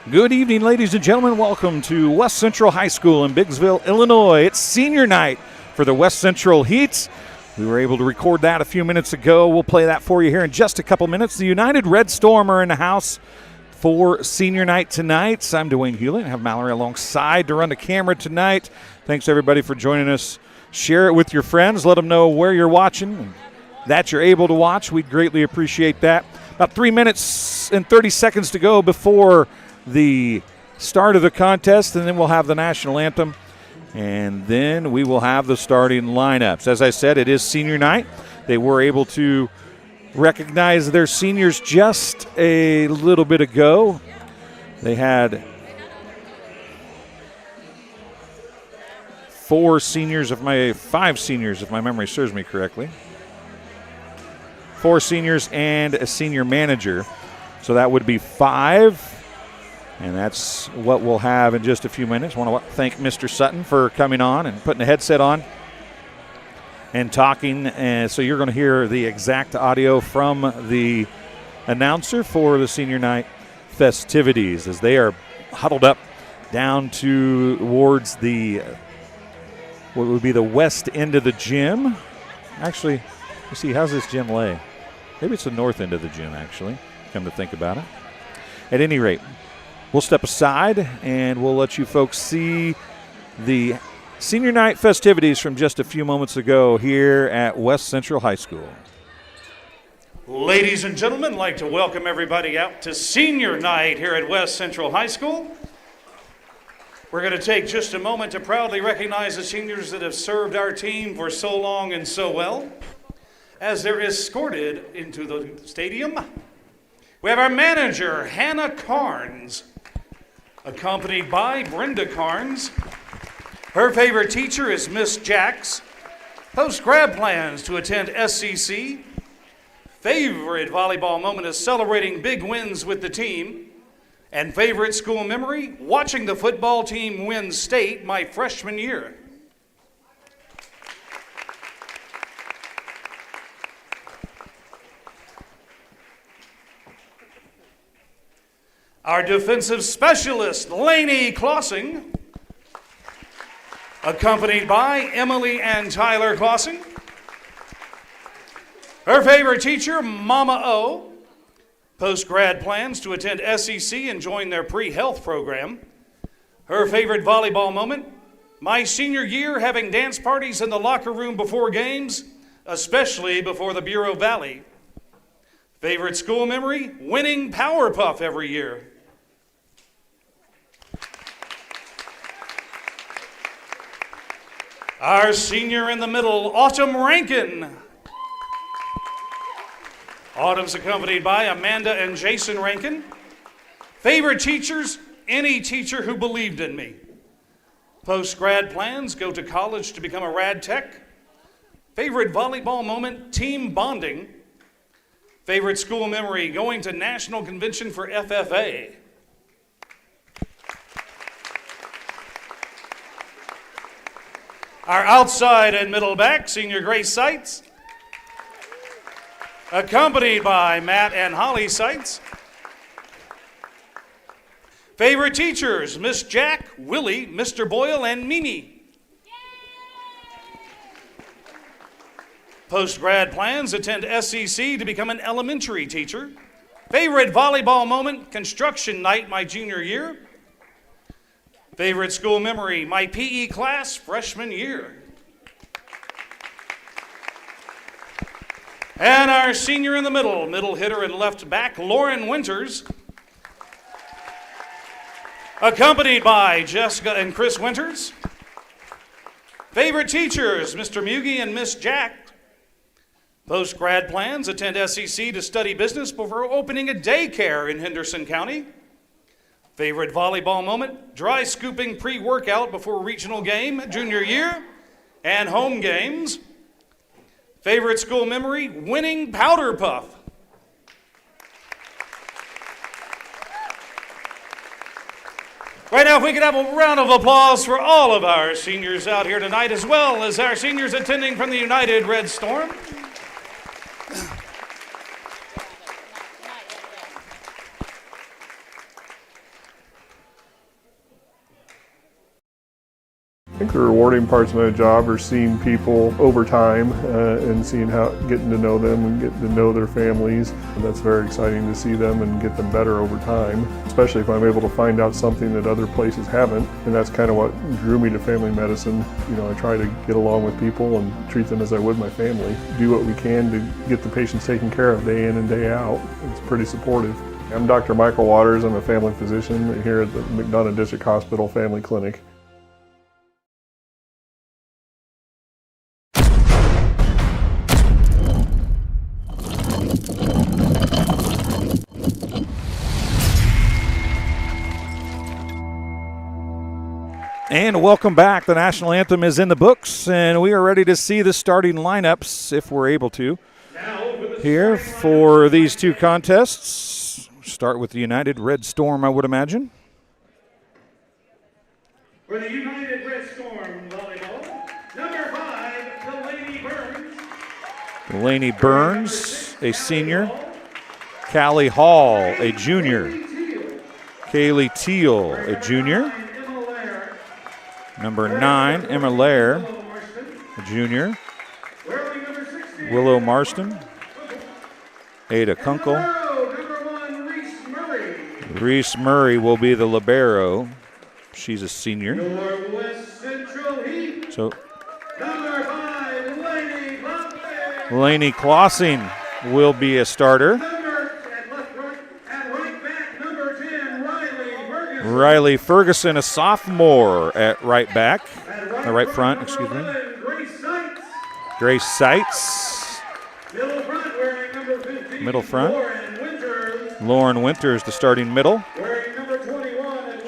Good evening, ladies and gentlemen. Welcome to West Central High School in Biggsville, Illinois. It's senior night for the West Central Heats. We were able to record that a few minutes ago. We'll play that for you here in just a couple minutes. The United Red Storm are in the house for senior night tonight. I'm Dwayne Hulett. I have Mallory alongside to run the camera tonight. Thanks, everybody, for joining us. Share it with your friends. Let them know where you're watching and that you're able to watch. We'd greatly appreciate that. About 3 minutes and 30 seconds to go before the start of the contest, and then we'll have the national anthem, and then we will have the starting lineups. As I said, it is senior night. They were able to recognize their seniors just a little bit ago. They had five seniors, if my memory serves me correctly. 4 seniors and a senior manager, so that would be 5. And that's what we'll have in just a few minutes. I want to thank Mr. Sutton for coming on and putting the headset on and talking. So you're going to hear the exact audio from the announcer for the senior night festivities as they are huddled up down towards what would be the west end of the gym. Actually, let's see, how's this gym lay? Maybe it's the north end of the gym, actually, come to think about it. At any rate, we'll step aside and we'll let you folks see the senior night festivities from just a few moments ago here at West Central High School. Ladies and gentlemen, I'd like to welcome everybody out to senior night here at West Central High School. We're going to take just a moment to proudly recognize the seniors that have served our team for so long and so well. As they're escorted into the stadium, we have our manager, Hannah Carnes, accompanied by Brenda Carnes. Her favorite teacher is Miss Jacks. Post-grad plans to attend SCC. Favorite volleyball moment is celebrating big wins with the team. And favorite school memory, watching the football team win state my freshman year. Our defensive specialist, Lainey Clausing, accompanied by Emily and Tyler Clausing. Her favorite teacher, Mama O. Post-grad plans to attend SEC and join their pre-health program. Her favorite volleyball moment, my senior year having dance parties in the locker room before games, especially before the Bureau Valley. Favorite school memory, winning Power Puff every year. Our senior in the middle, Autumn Rankin. Autumn's accompanied by Amanda and Jason Rankin. Favorite teachers, any teacher who believed in me. Post-grad plans, go to college to become a rad tech. Favorite volleyball moment, team bonding. Favorite school memory, going to national convention for FFA. Our outside and middle back, senior Grace Seitz, accompanied by Matt and Holly Seitz. Favorite teachers, Miss Jack, Willie, Mr. Boyle, and Mimi. Post-grad plans, attend SEC to become an elementary teacher. Favorite volleyball moment, construction night my junior year. Favorite school memory, my PE class freshman year. And our senior in the middle hitter and left back, Lauren Winters, accompanied by Jessica and Chris Winters. Favorite teachers, Mr. Mugie and Miss Jack. Post-grad plans, attend SEC to study business before opening a daycare in Henderson County. Favorite volleyball moment, dry scooping pre-workout before regional game, junior year, and home games. Favorite school memory, winning Powder Puff. Right now, if we could have a round of applause for all of our seniors out here tonight, as well as our seniors attending from the United Red Storm. think the rewarding parts of my job are seeing people over time and seeing getting to know them and getting to know their families. And that's very exciting to see them and get them better over time, especially if I'm able to find out something that other places haven't. And that's kind of what drew me to family medicine. You know, I try to get along with people and treat them as I would my family. Do what we can to get the patients taken care of day in and day out. It's pretty supportive. I'm Dr. Michael Waters. I'm a family physician here at the McDonough District Hospital Family Clinic. And welcome back. The national anthem is in the books, and we are ready to see the starting lineups, if we're able to, here for these two contests. Start with the United Red Storm, I would imagine. For the United Red Storm volleyball, number 5, Delaney Burns. Delaney Burns, a senior. Callie Hall, a junior. Kaylee Teal, a junior. Number 9, Emma Lair, a junior. Willow Marston. Ada Kunkel. Reese Murray will be the libero. She's a senior. So Lainey Klossing will be a starter. Riley Ferguson, a sophomore at right back, right front, excuse me. Grace Seitz, middle front. Lauren Winters, the starting middle.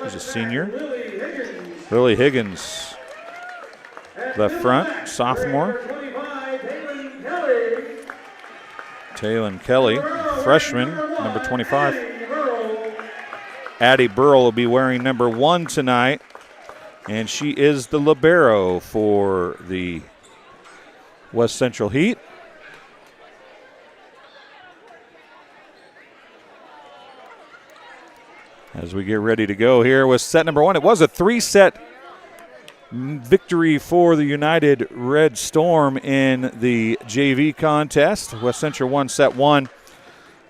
She's a senior. Lily Higgins, left front, sophomore. Taylon Kelly, freshman, number 25. Addie Burrell will be wearing number 1 tonight, and she is the libero for the West Central Heat. As we get ready to go here with set number 1. It was a 3-set victory for the United Red Storm in the JV contest. West Central won set 1.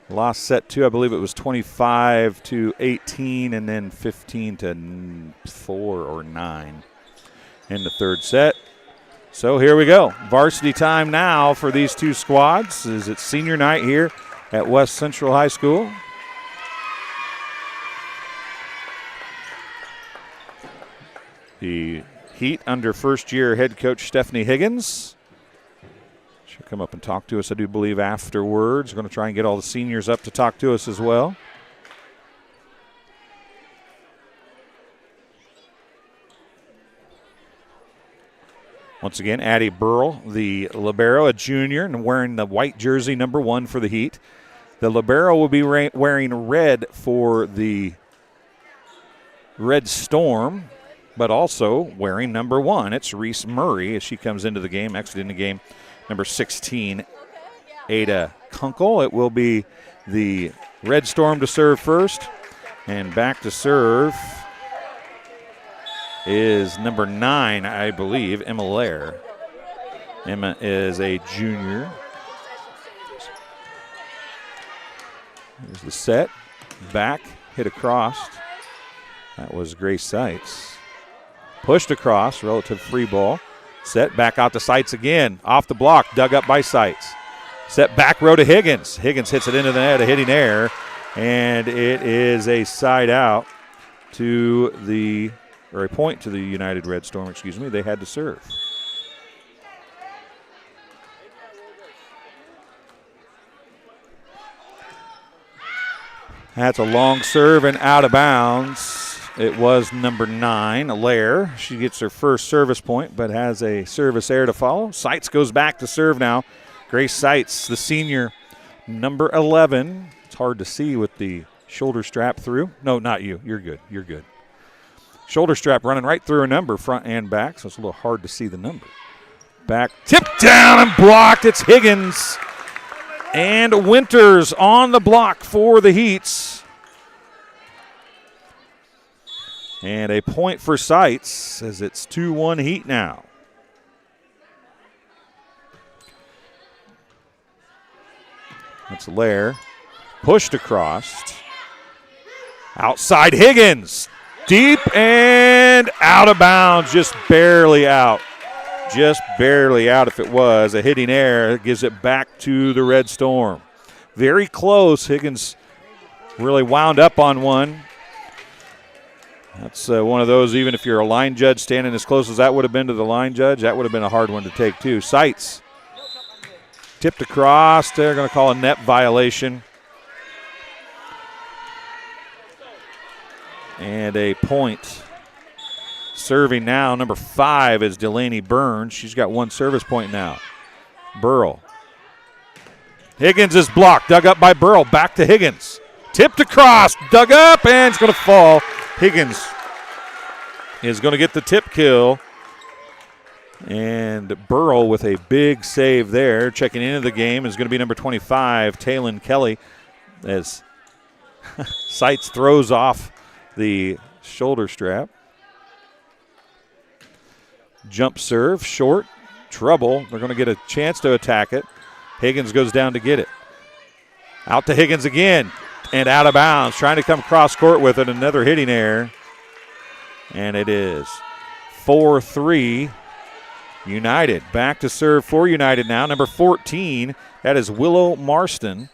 Lost set 2, I believe it was 25-18 and then 15-4 or 9 in the third set. So here we go. Varsity time now for these two squads. It's senior night here at West Central High School. The Heat under first-year head coach Stephanie Higgins. She'll come up and talk to us, I do believe, afterwards. We're going to try and get all the seniors up to talk to us as well. Once again, Addie Burrell, the libero, a junior, and wearing the white jersey, number 1 for the Heat. The libero will be wearing red for the Red Storm, but also wearing number 1. It's Reese Murray as she comes into the game, exiting the game. Number 16, Ada Kunkel. It will be the Red Storm to serve first. And back to serve is number 9, I believe, Emma Lair. Emma is a junior. Here's the set. Back, hit across. That was Grace Seitz. Pushed across, relative free ball. Set back out to Seitz again. Off the block, dug up by Seitz. Set back row to Higgins. Higgins hits it into the net, a hitting error. And it is a side out to the, or a point to the United Red Storm, excuse me. They had to serve. That's a long serve and out of bounds. It was number 9, Lair. She gets her first service point, but has a service error to follow. Seitz goes back to serve now. Grace Seitz, the senior, number 11. It's hard to see with the shoulder strap through. No, not you. You're good. You're good. Shoulder strap running right through a number, front and back, so it's a little hard to see the number. Back, tipped down and blocked. It's Higgins. And Winters on the block for the Heats. And a point for Sites as it's 2-1 Heat now. That's Lair. Pushed across. Outside Higgins. Deep and out of bounds. Just barely out. Just barely out if it was. A hitting error gives it back to the Red Storm. Very close. Higgins really wound up on one. That's one of those, even if you're a line judge standing as close as that would have been to the line judge, that would have been a hard one to take too. Sites tipped across. They're going to call a net violation. And a point. Serving now, number 5 is Delaney Burns. She's got 1 service point now. Burrell. Higgins is blocked, dug up by Burrell. Back to Higgins. Tipped across, dug up, and it's going to fall. Higgins is going to get the tip kill. And Burrell with a big save there. Checking into the game is going to be number 25, Taylon Kelly, as Sites throws off the shoulder strap. Jump serve, short, trouble. They're going to get a chance to attack it. Higgins goes down to get it. Out to Higgins again. And out of bounds, trying to come cross court with it. Another hitting error. And it is 4-3 United. Back to serve for United now. Number 14, that is Willow Marston.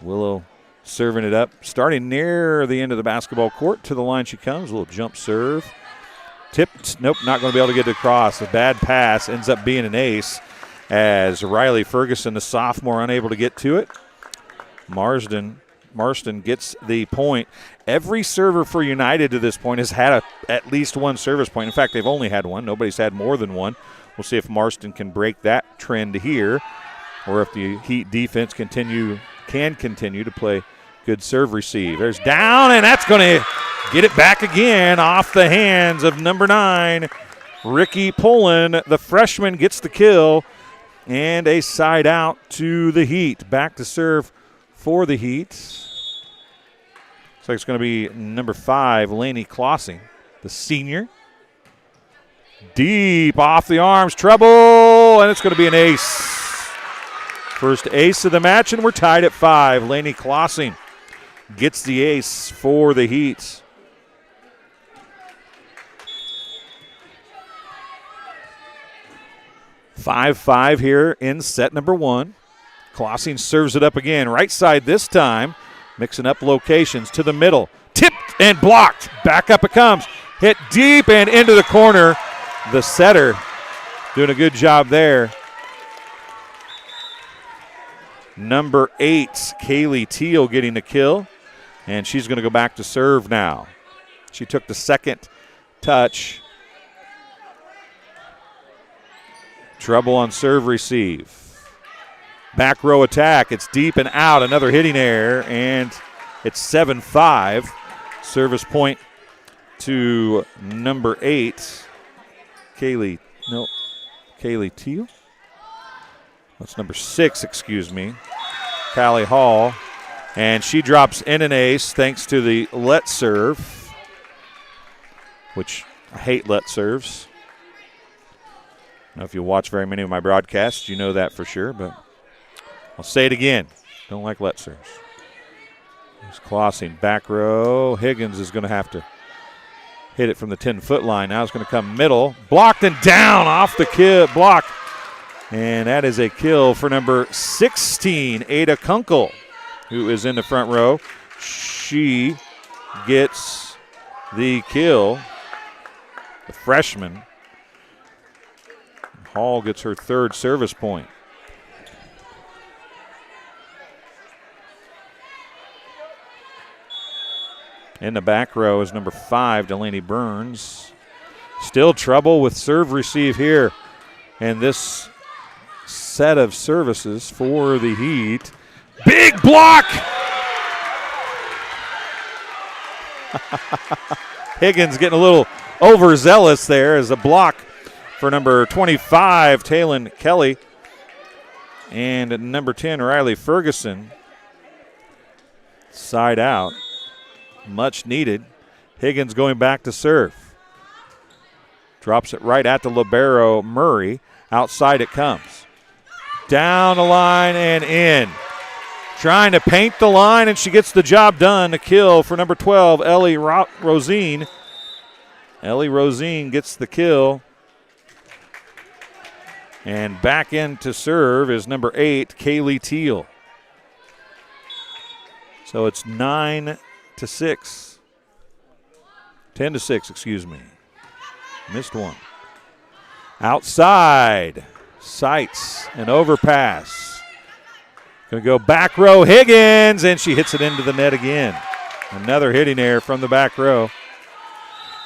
Willow serving it up. Starting near the end of the basketball court. To the line she comes. A little jump serve. Tipped. Nope, not going to be able to get it across. A bad pass ends up being an ace as Riley Ferguson, the sophomore, unable to get to it. Marston gets the point. Every server for United to this point has had at least 1 service point. In fact, they've only had 1. Nobody's had more than 1. We'll see if Marston can break that trend here or if the Heat defense can continue to play good serve receive. There's down, and that's going to get it back again off the hands of number 9, Ricky Pullen. The freshman gets the kill, and a side out to the Heat. Back to serve for the Heat. Looks like it's going to be number 5, Lainey Klossing, the senior. Deep off the arms, trouble, and it's going to be an ace. First ace of the match, and we're tied at 5. Lainey Klossing gets the ace for the Heat. Five here in set number 1. Klossing serves it up again. Right side this time. Mixing up locations to the middle. Tipped and blocked. Back up it comes. Hit deep and into the corner. The setter doing a good job there. Number 8, Kaylee Teal getting the kill. And she's going to go back to serve now. She took the second touch. Trouble on serve receive. Back row attack. It's deep and out. Another hitting error, and it's 7-5. Service point to number 8, Kaylee Teal. That's number 6, excuse me. Callie Hall. And she drops in an ace thanks to the let serve, which I hate let serves. I don't know if you watch very many of my broadcasts, you know that for sure, but I'll say it again. Don't like let serves. He's Klossing back row. Higgins is going to have to hit it from the 10-foot line. Now it's going to come middle. Blocked and down off the block. And that is a kill for number 16, Ada Kunkel, who is in the front row. She gets the kill. The freshman. Hall gets her 3rd service point. In the back row is number 5, Delaney Burns. Still trouble with serve receive here. And this set of services for the Heat. Big block! Higgins getting a little overzealous there as a block for number 25, Taylon Kelly. And number 10, Riley Ferguson. Side out. Much needed. Higgins going back to serve. Drops it right at the libero, Murray. Outside it comes. Down the line and in. Trying to paint the line, and she gets the job done. A kill for number 12, Ellie Rosine. Ellie Rosine gets the kill. And back in to serve is number 8, Kaylee Teal. So it's 9-6. 10-6, excuse me. Missed one. Outside. Sights. An overpass. Going to go back row Higgins, and she hits it into the net again. Another hitting error from the back row.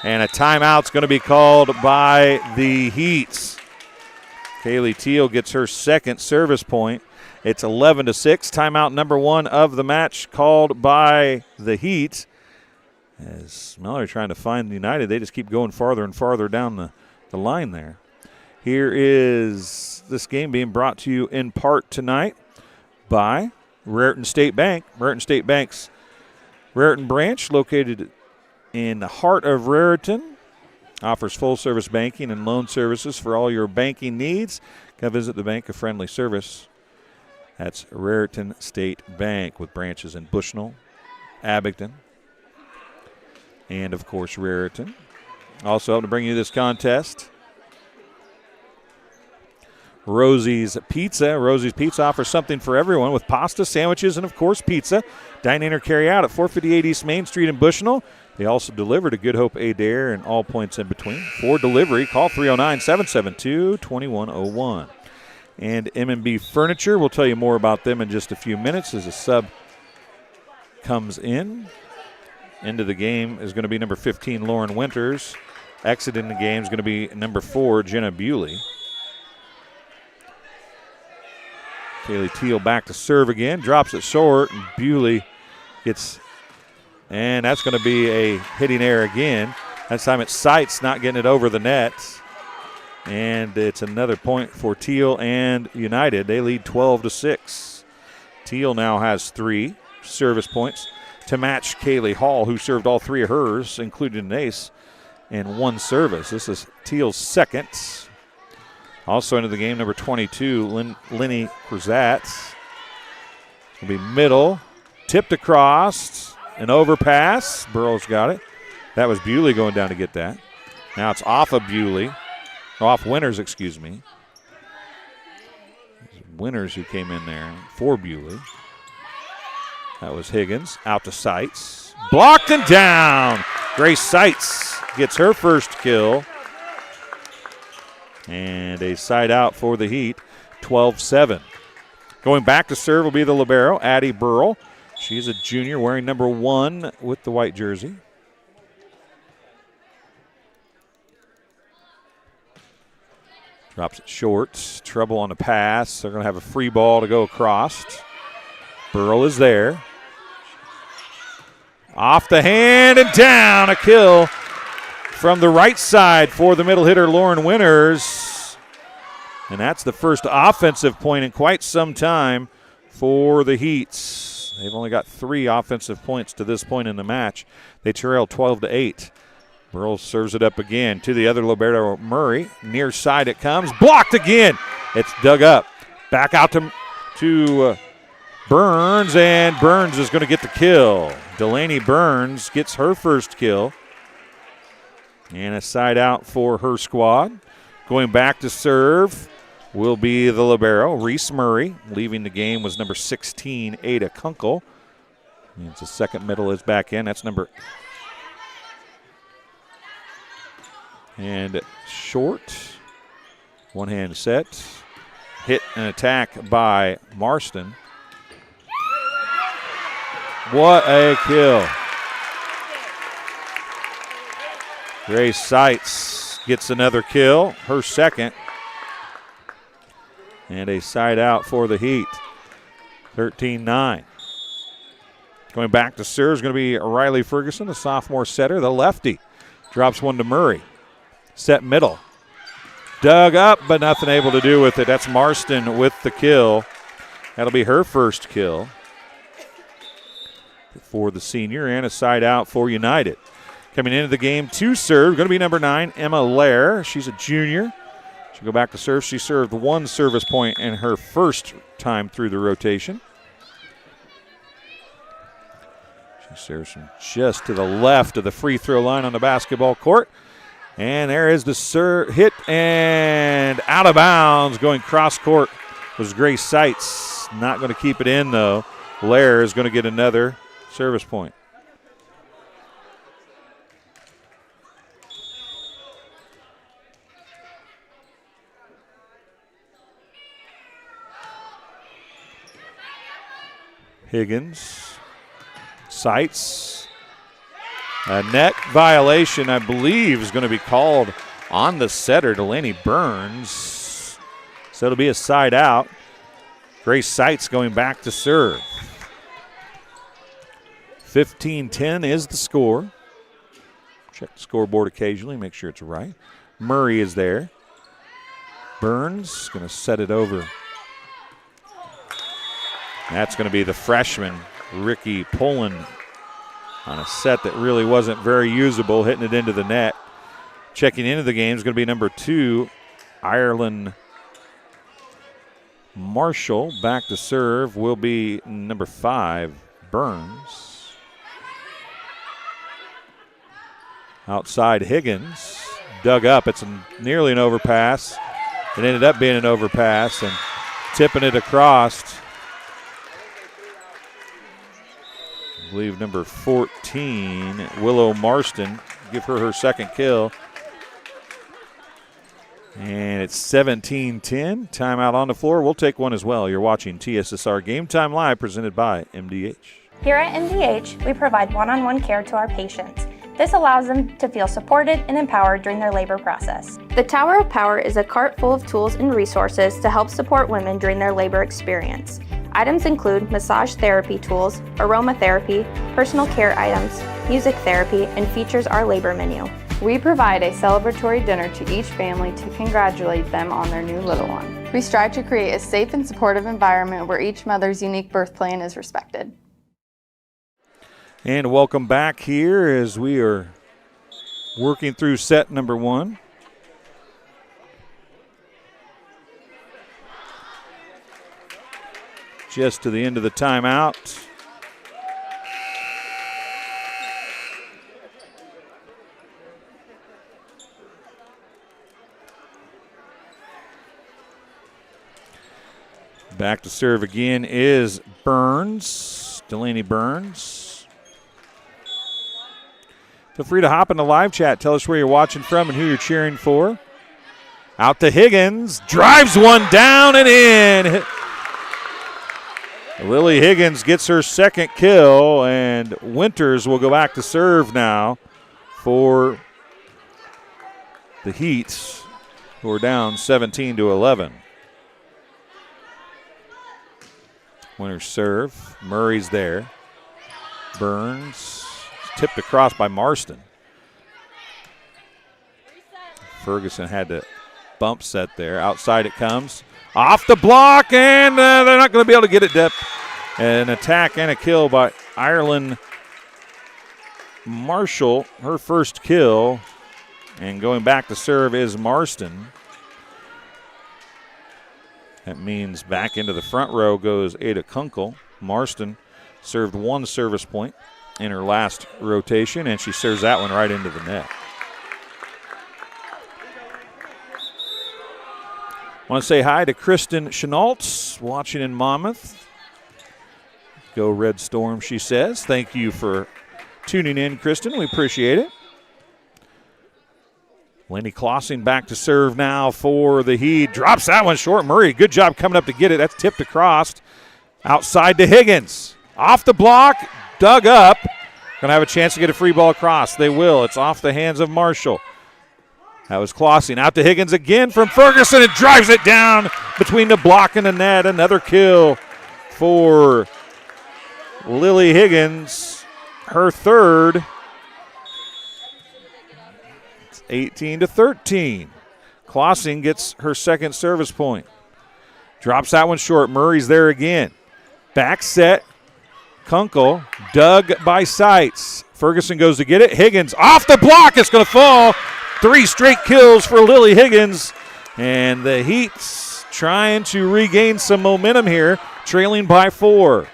And a timeout's going to be called by the Heats. Kaylee Teal gets her second service point. It's 11-6. Timeout number 1 of the match called by the Heat. As Mallory trying to find United, they just keep going farther and farther down the line there. Here is this game being brought to you in part tonight by Raritan State Bank. Raritan State Bank's Raritan branch, located in the heart of Raritan, offers full-service banking and loan services for all your banking needs. Come visit the bank, a friendly service. That's Raritan State Bank with branches in Bushnell, Abington, and, of course, Raritan. Also helping to bring you this contest, Rosie's Pizza. Rosie's Pizza offers something for everyone with pasta, sandwiches, and, of course, pizza. Dine in or carry out at 458 East Main Street in Bushnell. They also deliver to Good Hope Adair and all points in between. For delivery, call 309-772-2101. And M&B Furniture, we'll tell you more about them in just a few minutes as a sub comes in. Into the game is going to be number 15, Lauren Winters. Exiting the game is going to be number 4, Jenna Bewley. Kaylee Teal back to serve again. Drops it short, and Bewley gets, and that's going to be a hitting error again. That time it's Sights not getting it over the net. And it's another point for Teal and United. They lead 12-6. Teal now has 3 service points to match Kaylee Hall, who served all 3 of hers, including an ace, and 1 service. This is Teal's second. Also into the game, number 22, Lenny Cruzat. It'll be middle, tipped across, an overpass. Burrows got it. That was Bewley going down to get that. Now it's off of Bewley. Off Winters, excuse me. Winters who came in there for Bewley. That was Higgins. Out to Sights. Blocked and down. Grace Sights gets her first kill. And a side out for the Heat. 12-7. Going back to serve will be the libero, Addie Burrell. She's a junior wearing number 1 with the white jersey. Drops it short. Trouble on the pass. They're going to have a free ball to go across. Burrell is there. Off the hand and down. A kill from the right side for the middle hitter, Lauren Winters. And that's the first offensive point in quite some time for the Heats. They've only got 3 offensive points to this point in the match. They trail 12-8. Burrell serves it up again to the other libero, Murray. Near side it comes. Blocked again. It's dug up. Back out to Burns, and Burns is going to get the kill. Delaney Burns gets her first kill. And a side out for her squad. Going back to serve will be the libero, Reese Murray. Leaving the game was number 16, Ada Kunkel. And the second middle is back in. That's number. And short. One hand set. Hit and attack by Marston. What a kill. Grace Sights gets another kill, her second. And a side out for the Heat. 13-9. Going back to serve is going to be Riley Ferguson, the sophomore setter, the lefty. Drops one to Murray. Set middle. Dug up, but nothing able to do with it. That's Marston with the kill. That'll be her first kill for the senior, and a side out for United. Coming into the game to serve, going to be number 9, Emma Lair. She's a junior. She'll go back to serve. She served 1 service point in her first time through the rotation. She serves from just to the left of the free throw line on the basketball court. And there is the hit and out of bounds. Going cross court was Grace Seitz. Not going to keep it in though. Lair is going to get another service point. Higgins, Seitz. A net violation, I believe, is going to be called on the setter, Delaney Burns. So it'll be a side out. Grace Seitz going back to serve. 15-10 is the score. Check the scoreboard occasionally, make sure it's right. Murray is there. Burns going to set it over. That's going to be the freshman, Ricky Pullen, on a set that really wasn't very usable, hitting it into the net. Checking into the game is going to be number 2, Ireland Marshall. Back to serve will be number 5, Burns. Outside Higgins, dug up. It's nearly an overpass. It ended up being an overpass and tipping it across. I believe number 14, Willow Marston, give her second kill. And it's 17-10. Timeout on the floor. We'll take one as well. You're watching TSSR Game Time Live, presented by MDH. Here at MDH, we provide one-on-one care to our patients. This allows them to feel supported and empowered during their labor process. The Tower of Power is a cart full of tools and resources to help support women during their labor experience. Items include massage therapy tools, aromatherapy, personal care items, music therapy, and features our labor menu. We provide a celebratory dinner to each family to congratulate them on their new little one. We strive to create a safe and supportive environment where each mother's unique birth plan is respected. And welcome back here as we are working through set number 1. Just to the end of the timeout. Back to serve again is Burns, Delaney Burns. Feel free to hop in the live chat. Tell us where you're watching from and who you're cheering for. Out to Higgins, drives one down and in. Lily Higgins gets her second kill, and Winters will go back to serve now for the Heats, who are down 17-11. Winters serve. Murray's there. Burns tipped across by Marston. Ferguson had to bump set there. Outside it comes. Off the block, and they're not going to be able to get it depth. An attack and a kill by Ireland Marshall, her first kill. And going back to serve is Marston. That means back into the front row goes Ada Kunkel. Marston served 1 service point in her last rotation, and she serves that one right into the net. I want to say hi to Kristen Chenaults, watching in Monmouth. Go Red Storm, she says. Thank you for tuning in, Kristen. We appreciate it. Lenny Klossing back to serve now for the Heat. Drops that one short. Murray, good job coming up to get it. That's tipped across. Outside to Higgins. Off the block, dug up. Going to have a chance to get a free ball across. They will. It's off the hands of Marshall. That was Klossing. Out to Higgins again from Ferguson. It drives it down between the block and the net. Another kill for Lily Higgins. Her third. It's 18-13. Klossing gets her second service point. Drops that one short. Murray's there again. Back set. Kunkel dug by Seitz. Ferguson goes to get it. Higgins off the block. It's going to fall. 3 straight kills for Lily Higgins. And the Heat's trying to regain some momentum here, trailing by 4.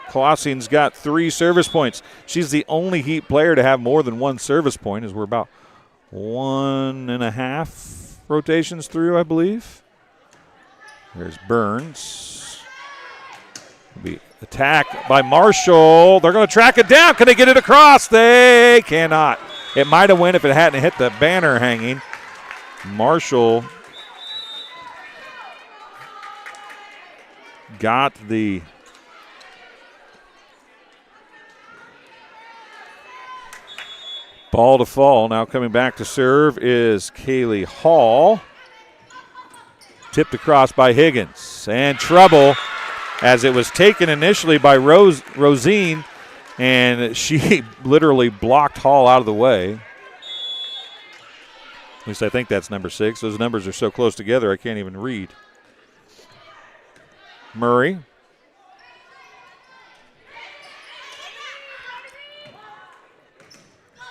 Clausen's got 3 service points. She's the only Heat player to have more than 1 service point, as we're about 1.5 rotations through, I believe. There's Burns. Be attack by Marshall. They're going to track it down. Can they get it across? They cannot. It might have went if it hadn't hit the banner hanging. Marshall got the ball to fall. Now coming back to serve is Kaylee Hall. Tipped across by Higgins. And trouble as it was taken initially by Rosine, and she literally blocked Hall out of the way. At least I think that's number 6. Those numbers are so close together I can't even read. Murray.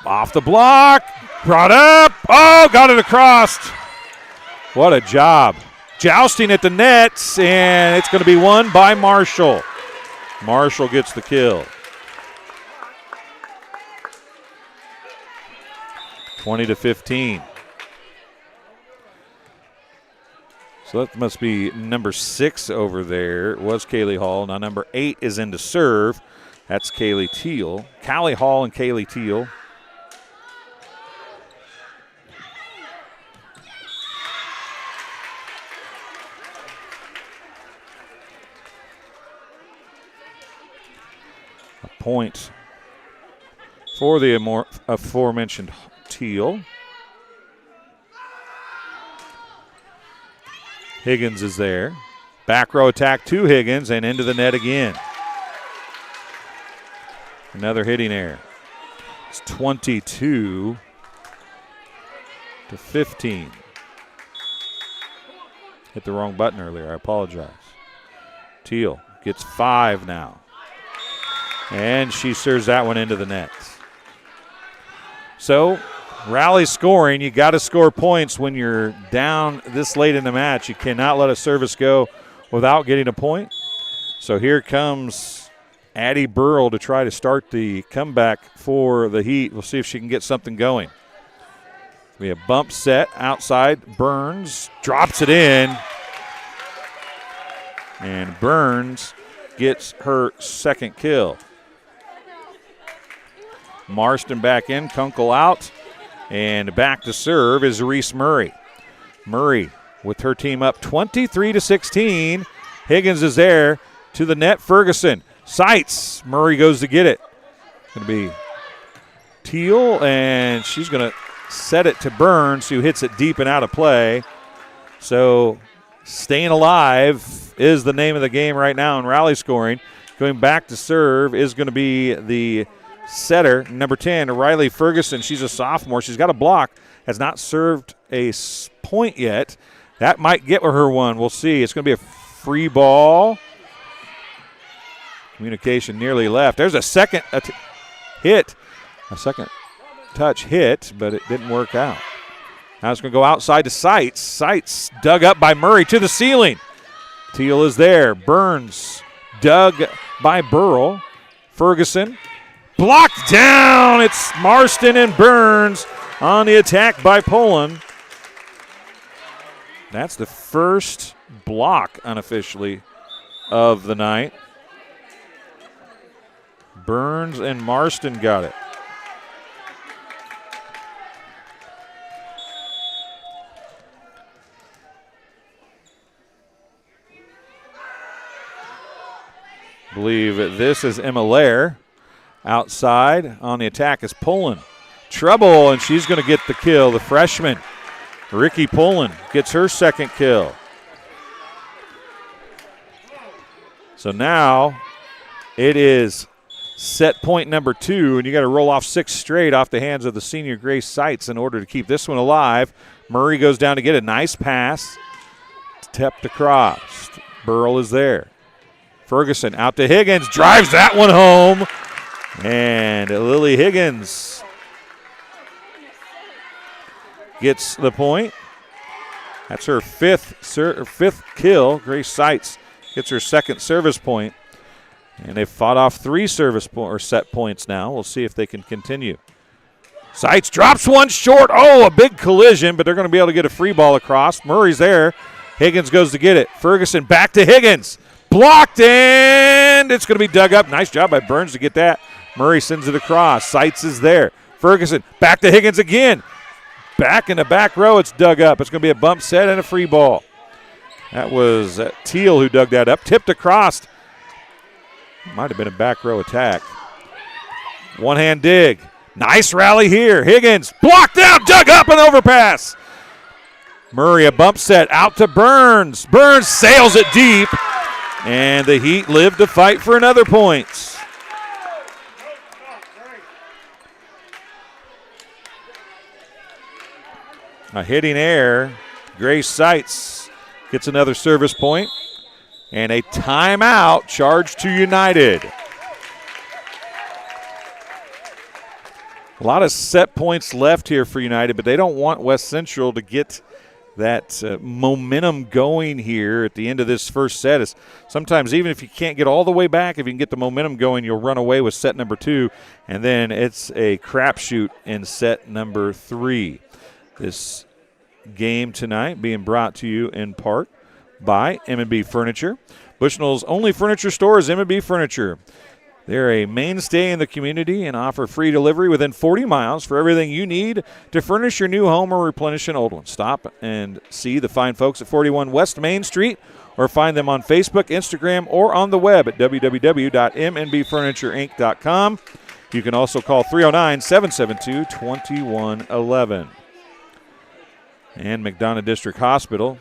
Off the block. Brought up. Oh, got it across. What a job. Jousting at the nets, and it's going to be won by Marshall. Marshall gets the kill. 20-15. So that must be number 6 over there. It was Kaylee Hall. Now number 8 is in to serve. That's Kaylee Teal. Callie Hall and Kaylee Teal. A point for the aforementioned Teal. Higgins is there. Back row attack to Higgins and into the net again. Another hitting error. It's 22-15. Hit the wrong button earlier. I apologize. Teal gets 5 now. And she serves that one into the net. So, rally scoring, you got to score points when you're down this late in the match. You cannot let a service go without getting a point. So here comes Addie Burrell to try to start the comeback for the Heat. We'll see if she can get something going. We have bump set outside. Burns drops it in. And Burns gets her second kill. Marston back in, Kunkel out. And back to serve is Reese Murray. Murray with her team up 23-16. Higgins is there to the net. Ferguson sights. Murray goes to get it. Going to be Teal, and she's going to set it to Burns, who hits it deep and out of play. So staying alive is the name of the game right now in rally scoring. Going back to serve is going to be the setter, number 10, Riley Ferguson. She's a sophomore. She's got a block. Has not served a point yet. That might get her one. We'll see. It's going to be a free ball. Communication nearly left. There's a second hit. A second touch hit, but it didn't work out. Now it's going to go outside to Sights. Sights dug up by Murray to the ceiling. Teal is there. Burns dug by Burrell. Ferguson blocked down. It's Marston and Burns on the attack by Poland. That's the first block unofficially of the night. Burns and Marston got it. I believe this is Emma Lair. Outside on the attack is Poland. Trouble, and she's going to get the kill. The freshman, Ricky Poland, gets her second kill. So now it is set point number 2, and you got to roll off 6 straight off the hands of the senior Grace Sights in order to keep this one alive. Murray goes down to get a nice pass. Tapped across. Burrell is there. Ferguson out to Higgins, drives that one home. And Lily Higgins gets the point. That's her fifth kill. Grace Seitz gets her second service point. And they've fought off 3 set points now. We'll see if they can continue. Seitz drops one short. Oh, a big collision, but they're going to be able to get a free ball across. Murray's there. Higgins goes to get it. Ferguson back to Higgins. Blocked, and it's going to be dug up. Nice job by Burns to get that. Murray sends it across. Seitz is there. Ferguson back to Higgins again. Back in the back row, it's dug up. It's going to be a bump set and a free ball. That was Teal who dug that up. Tipped across. Might have been a back row attack. One-hand dig. Nice rally here. Higgins blocked out, dug up, and overpass. Murray a bump set out to Burns. Burns sails it deep, and the Heat live to fight for another point. A hitting error. Grace Seitz gets another service point, and a timeout charged to United. A lot of set points left here for United, but they don't want West Central to get that momentum going here at the end of this first set. Sometimes even if you can't get all the way back, if you can get the momentum going, you'll run away with set number 2, and then it's a crapshoot in set number 3. This game tonight being brought to you in part by M&B Furniture. Bushnell's only furniture store is M&B Furniture. They're a mainstay in the community and offer free delivery within 40 miles for everything you need to furnish your new home or replenish an old one. Stop and see the fine folks at 41 West Main Street, or find them on Facebook, Instagram, or on the web at www.mbfurnitureinc.com. You can also call 309-772-2111. And McDonough District Hospital,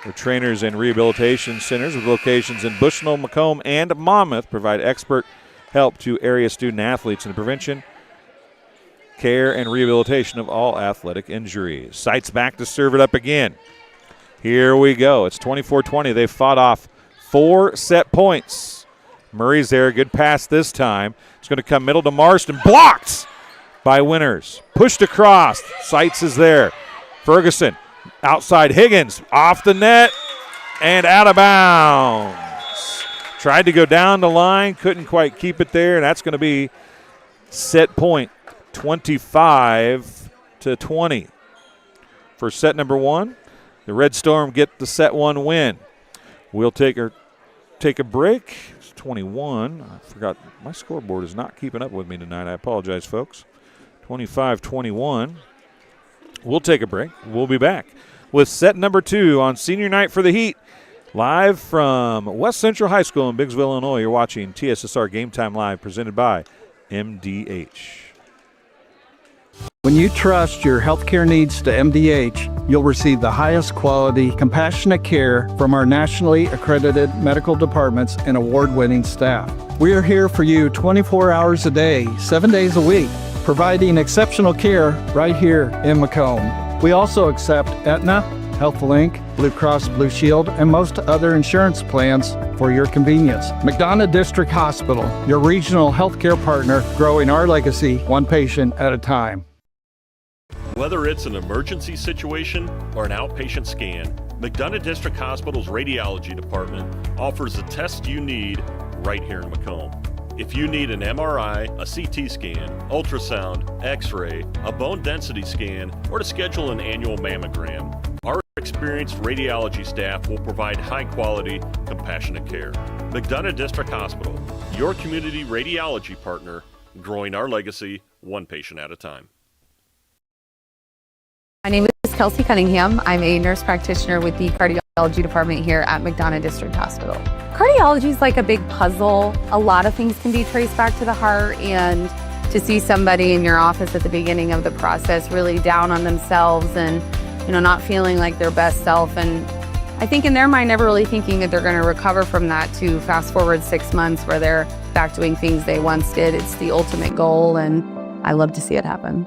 their trainers and rehabilitation centers with locations in Bushnell, Macomb, and Monmouth provide expert help to area student athletes in the prevention, care, and rehabilitation of all athletic injuries. Seitz back to serve it up again. Here we go. It's 24-20. They've fought off 4 set points. Murray's there. Good pass this time. It's going to come middle to Marston. Blocked by Winters. Pushed across. Seitz is there. Ferguson outside Higgins. Off the net and out of bounds. Tried to go down the line. Couldn't quite keep it there. And that's going to be set point 25-20. For set number 1, the Red Storm get the set 1 win. We'll take a break. It's 21. I forgot. My scoreboard is not keeping up with me tonight. I apologize, folks. 25-21. We'll take a break. We'll be back with set number 2 on senior night for the Heat. Live from West Central High School in Biggsville, Illinois. You're watching TSSR Game Time Live, presented by MDH. When you trust your healthcare needs to MDH, you'll receive the highest quality, compassionate care from our nationally accredited medical departments and award-winning staff. We are here for you 24 hours a day, 7 days a week, providing exceptional care right here in Macomb. We also accept Aetna, HealthLink, Blue Cross Blue Shield, and most other insurance plans for your convenience. McDonough District Hospital, your regional healthcare partner, growing our legacy one patient at a time. Whether it's an emergency situation or an outpatient scan, McDonough District Hospital's radiology department offers the test you need right here in Macomb. If you need an MRI, a CT scan, ultrasound, x-ray, a bone density scan, or to schedule an annual mammogram, our experienced radiology staff will provide high-quality, compassionate care. McDonough District Hospital, your community radiology partner, growing our legacy one patient at a time. My name is Kelsey Cunningham. I'm a nurse practitioner with the cardiology department here at McDonough District Hospital. Cardiology is like a big puzzle. A lot of things can be traced back to the heart, and to see somebody in your office at the beginning of the process really down on themselves and, not feeling like their best self, and I think in their mind never really thinking that they're going to recover from that, to fast forward 6 months where they're back doing things they once did. It's the ultimate goal, and I love to see it happen.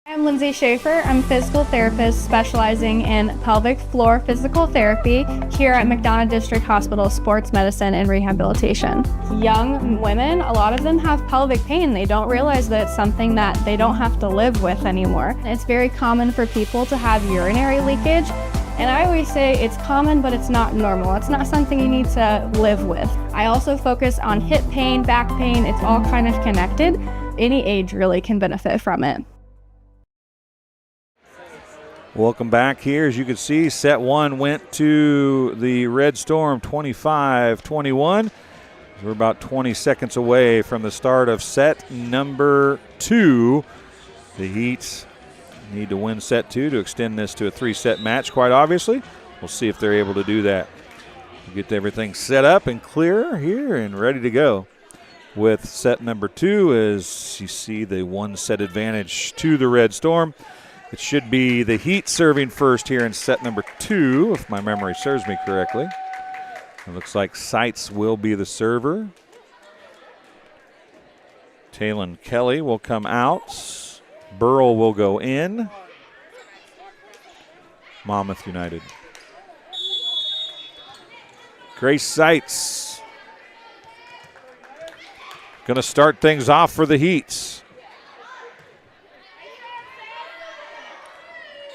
I'm Lindsay Schaefer. I'm a physical therapist specializing in pelvic floor physical therapy here at McDonough District Hospital Sports Medicine and Rehabilitation. Young women, a lot of them have pelvic pain. They don't realize that it's something that they don't have to live with anymore. It's very common for people to have urinary leakage. And I always say it's common, but it's not normal. It's not something you need to live with. I also focus on hip pain, back pain. It's all kind of connected. Any age really can benefit from it. Welcome back here. As you can see, set one went to the Red Storm 25-21. We're about 20 seconds away from the start of set number two. The Heat need to win set two to extend this to a three-set match, quite obviously. We'll see if they're able to do that. We'll get everything set up and clear here and ready to go with set number two. As you see, the one-set advantage to the Red Storm. It should be the Heat serving first here in set number two, if my memory serves me correctly. It looks like Seitz will be the server. Talon Kelly will come out. Burrell will go in. Monmouth United. Grace Seitz going to start things off for the Heats.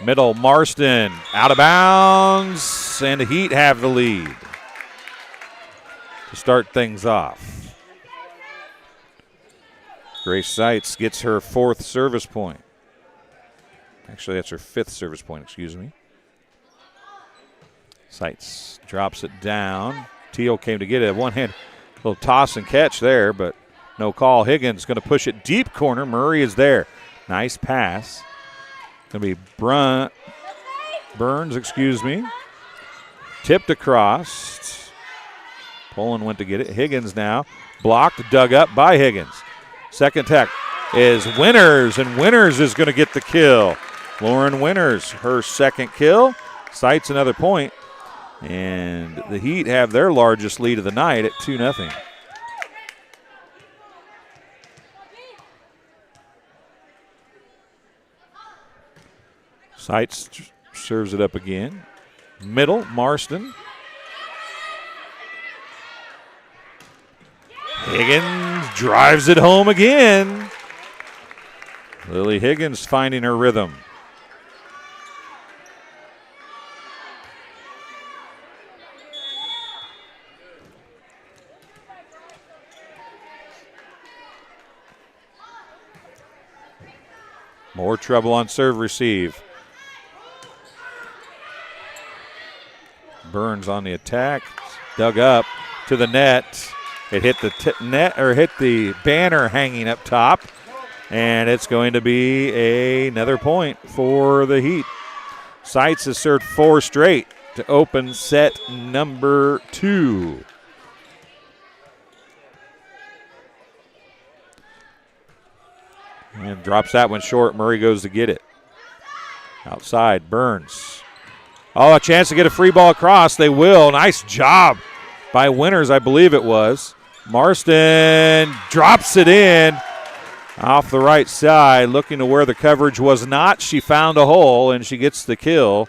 Middle, Marston out of bounds, and the Heat have the lead to start things off. Grace Seitz gets her fourth service point. Actually, that's her fifth service point, excuse me. Seitz drops it down. Teal came to get it. One hand, little toss and catch there, but no call. Higgins going to push it deep corner. Murray is there. Nice pass. Going to be Burns, tipped across. Poland went to get it. Higgins now blocked, dug up by Higgins. Second tech is Winters, and Winters is going to get the kill. Lauren Winters, her second kill. Seitz another point. And the Heat have their largest lead of the night at 2-0. Seitz serves it up again. Middle, Marston. Higgins drives it home again. Lily Higgins finding her rhythm. More trouble on serve receive. Burns on the attack, dug up to the net. It hit the net, or hit the banner hanging up top, and it's going to be another point for the Heat. Seitz has served 4 straight to open set number 2. And drops that one short. Murray goes to get it. Outside, Burns. Oh, a chance to get a free ball across. They will. Nice job by Winters, I believe it was. Marston drops it in off the right side, looking to where the coverage was not. She found a hole, and she gets the kill.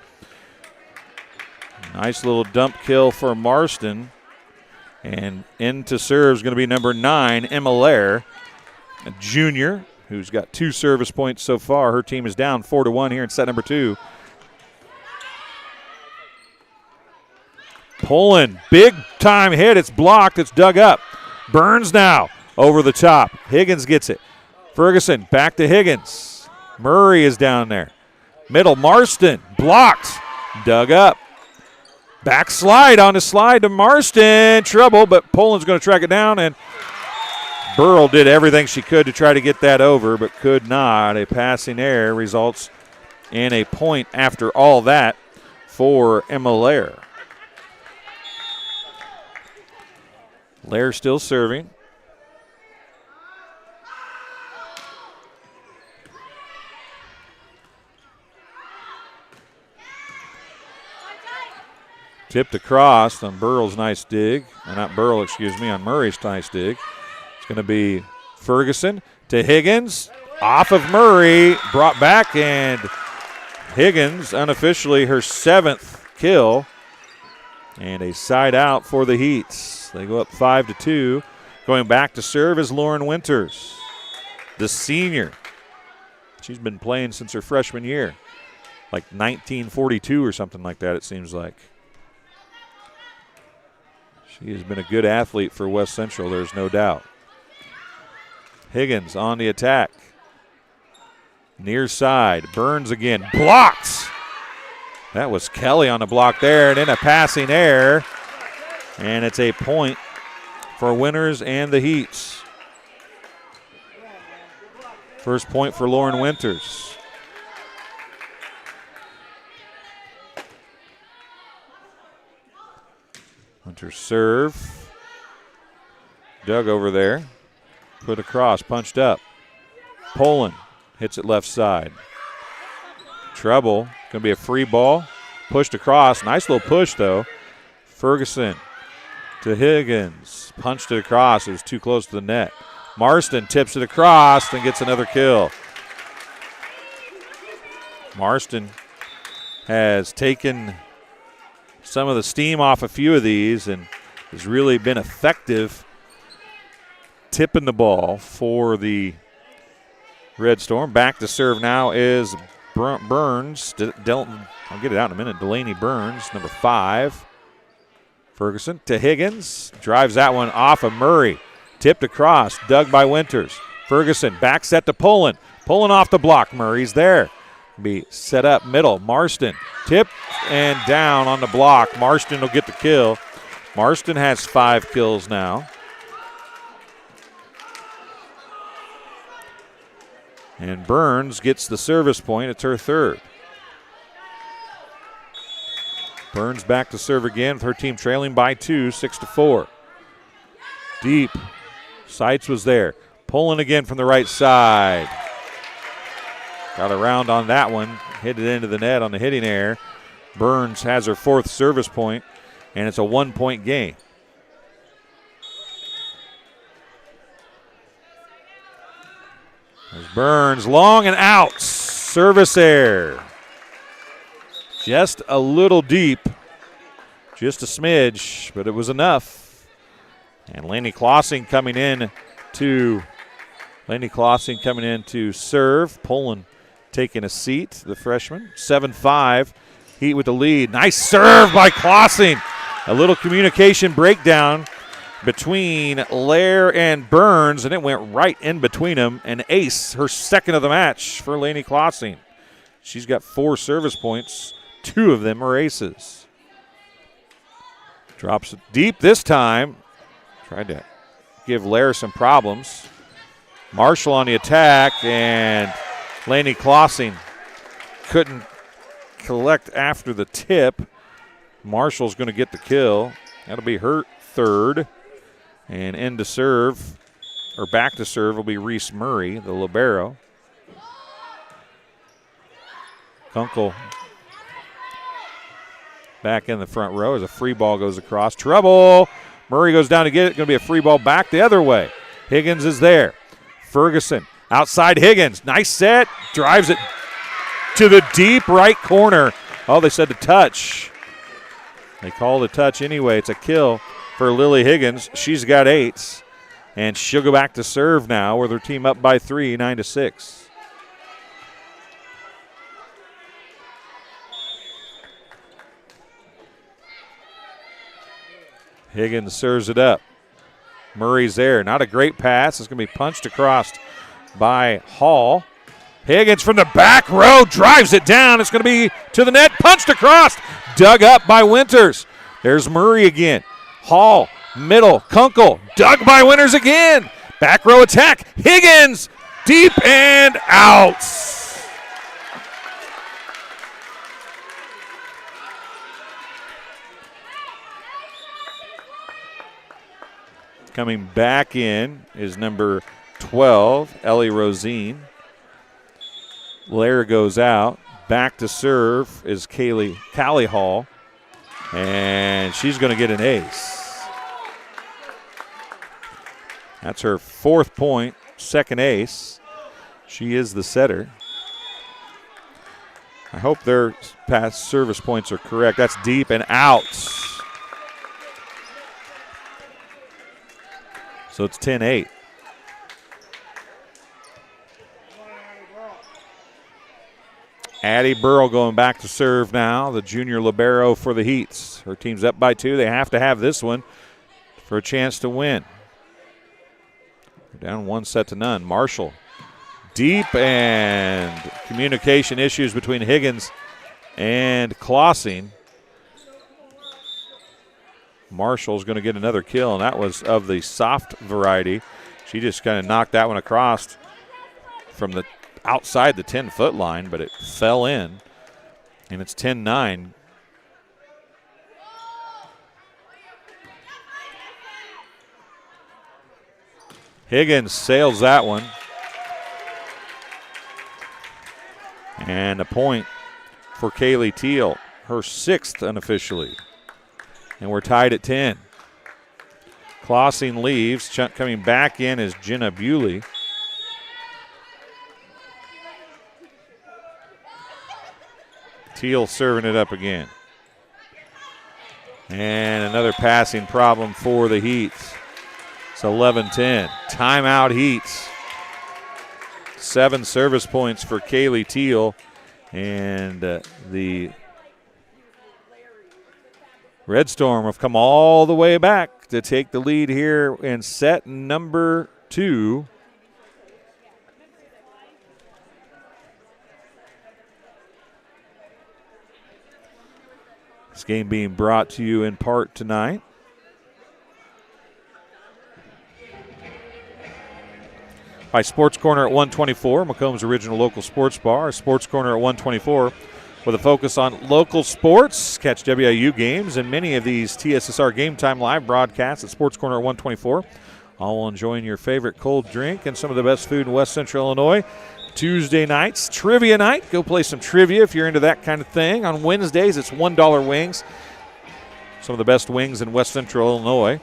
Nice little dump kill for Marston. And into serve is going to be number 9, Emma Lair, a junior who's got 2 service points so far. Her team is down 4-1 here in set number 2. Poland, big time hit. It's blocked. It's dug up. Burns now over the top. Higgins gets it. Ferguson back to Higgins. Murray is down there. Middle, Marston blocked. Dug up. Backslide on the slide to Marston. Trouble, but Poland's going to track it down, and Burrell did everything she could to try to get that over, but could not. A passing error results in a point after all that for Emma Lair. Lair still serving. Tipped across on Burrell's nice dig. Not Burrell, excuse me, on Murray's nice dig. It's going to be Ferguson to Higgins. off of Murray, brought back, and Higgins unofficially her 7th kill. And a side out for the Heats. They go up 5-2. Going back to serve is Lauren Winters, the senior. She's been playing since her freshman year, like 1942 or something like that, it seems like. She has been a good athlete for West Central, there's no doubt. Higgins on the attack. Near side, Burns again, blocked. That was Kelly on the block there, and then a passing error. And it's a point for Winters and the Heats. First point for Lauren Winters. Winters serve. Dug over there. Put across, punched up. Poland hits it left side. Treble, going to be a free ball. Pushed across, nice little push though. Ferguson to Higgins, punched it across, it was too close to the net. Marston tips it across and gets another kill. Marston has taken some of the steam off a few of these and has really been effective tipping the ball for the Red Storm. Back to serve now is Burns. I'll get it out in a minute. Delaney Burns, number 5. Ferguson to Higgins. Drives that one off of Murray. Tipped across. Dug by Winters. Ferguson back set to Poland. Pulling off the block. Murray's there. Be set up middle. Marston tipped and down on the block. Marston will get the kill. Marston has 5 kills now. And Burns gets the service point. It's her 3rd. Burns back to serve again with her team trailing by 2, 6-4. Deep. Seitz was there. Pulling again from the right side. Got around on that one. Hit it into the net on the hitting error. Burns has her 4th service point, and it's a 1-point game. There's Burns, long and out. Service error. Just a little deep. Just a smidge, but it was enough. And Lainey Klossing coming in to serve. Poland taking a seat, the freshman. 7-5. Heat with the lead. Nice serve by Klossing. A little communication breakdown between Lair and Burns, and it went right in between them. An ace, her 2nd of the match for Lainey Klossing. She's got 4 service points. 2 of them are aces. Drops it deep this time. Tried to give Lair some problems. Marshall on the attack, and Lainey Klossing couldn't collect after the tip. Marshall's going to get the kill. That'll be her 3rd. And in to serve, or back to serve, will be Reese Murray, the libero. Kunkel back in the front row as a free ball goes across. Trouble. Murray goes down to get it. Going to be a free ball back the other way. Higgins is there. Ferguson outside Higgins. Nice set. Drives it to the deep right corner. Oh, they said to touch. They called a touch anyway. It's a kill for Lily Higgins. She's got 8s. And she'll go back to serve now with her team up by 3, 9-6. Higgins serves it up. Murray's there. Not a great pass. It's going to be punched across by Hall. Higgins from the back row drives it down. It's going to be to the net. Punched across. Dug up by Winters. There's Murray again. Hall, middle. Kunkel. Dug by Winters again. Back row attack. Higgins. Deep and out. Coming back in is number 12, Ellie Rosine. Lair goes out. Back to serve is Callie Hall. And she's going to get an ace. That's her 4th point, 2nd ace. She is the setter. I hope their past service points are correct. That's deep and out. So it's 10-8. Addie Burrow going back to serve now, the junior libero for the Heats. Her team's up by 2. They have to have this one for a chance to win. They're down 1-0. Marshall deep, and communication issues between Higgins and Klossing. Marshall's going to get another kill, and that was of the soft variety. She just kind of knocked that one across from the outside the 10-foot line, but it fell in, and it's 10-9. Higgins sails that one. And a point for Kaylee Teal, her 6th unofficially. And we're tied at 10. Klossing leaves. Coming back in is Jenna Bewley. Teal serving it up again. And another passing problem for the Heats. It's 11-10. Timeout Heats. 7 service points for Kaylee Teal. And the Red Storm have come all the way back to take the lead here in set number 2. This game being brought to you in part tonight by Sports Corner at 124, Macomb's original local sports bar. Sports Corner at 124 with a focus on local sports. Catch WIU games and many of these TSSR Game Time live broadcasts at Sports Corner at 124. All while enjoying your favorite cold drink and some of the best food in West Central Illinois. Tuesday nights, trivia night. Go play some trivia if you're into that kind of thing. On Wednesdays, it's $1 wings. Some of the best wings in West Central Illinois.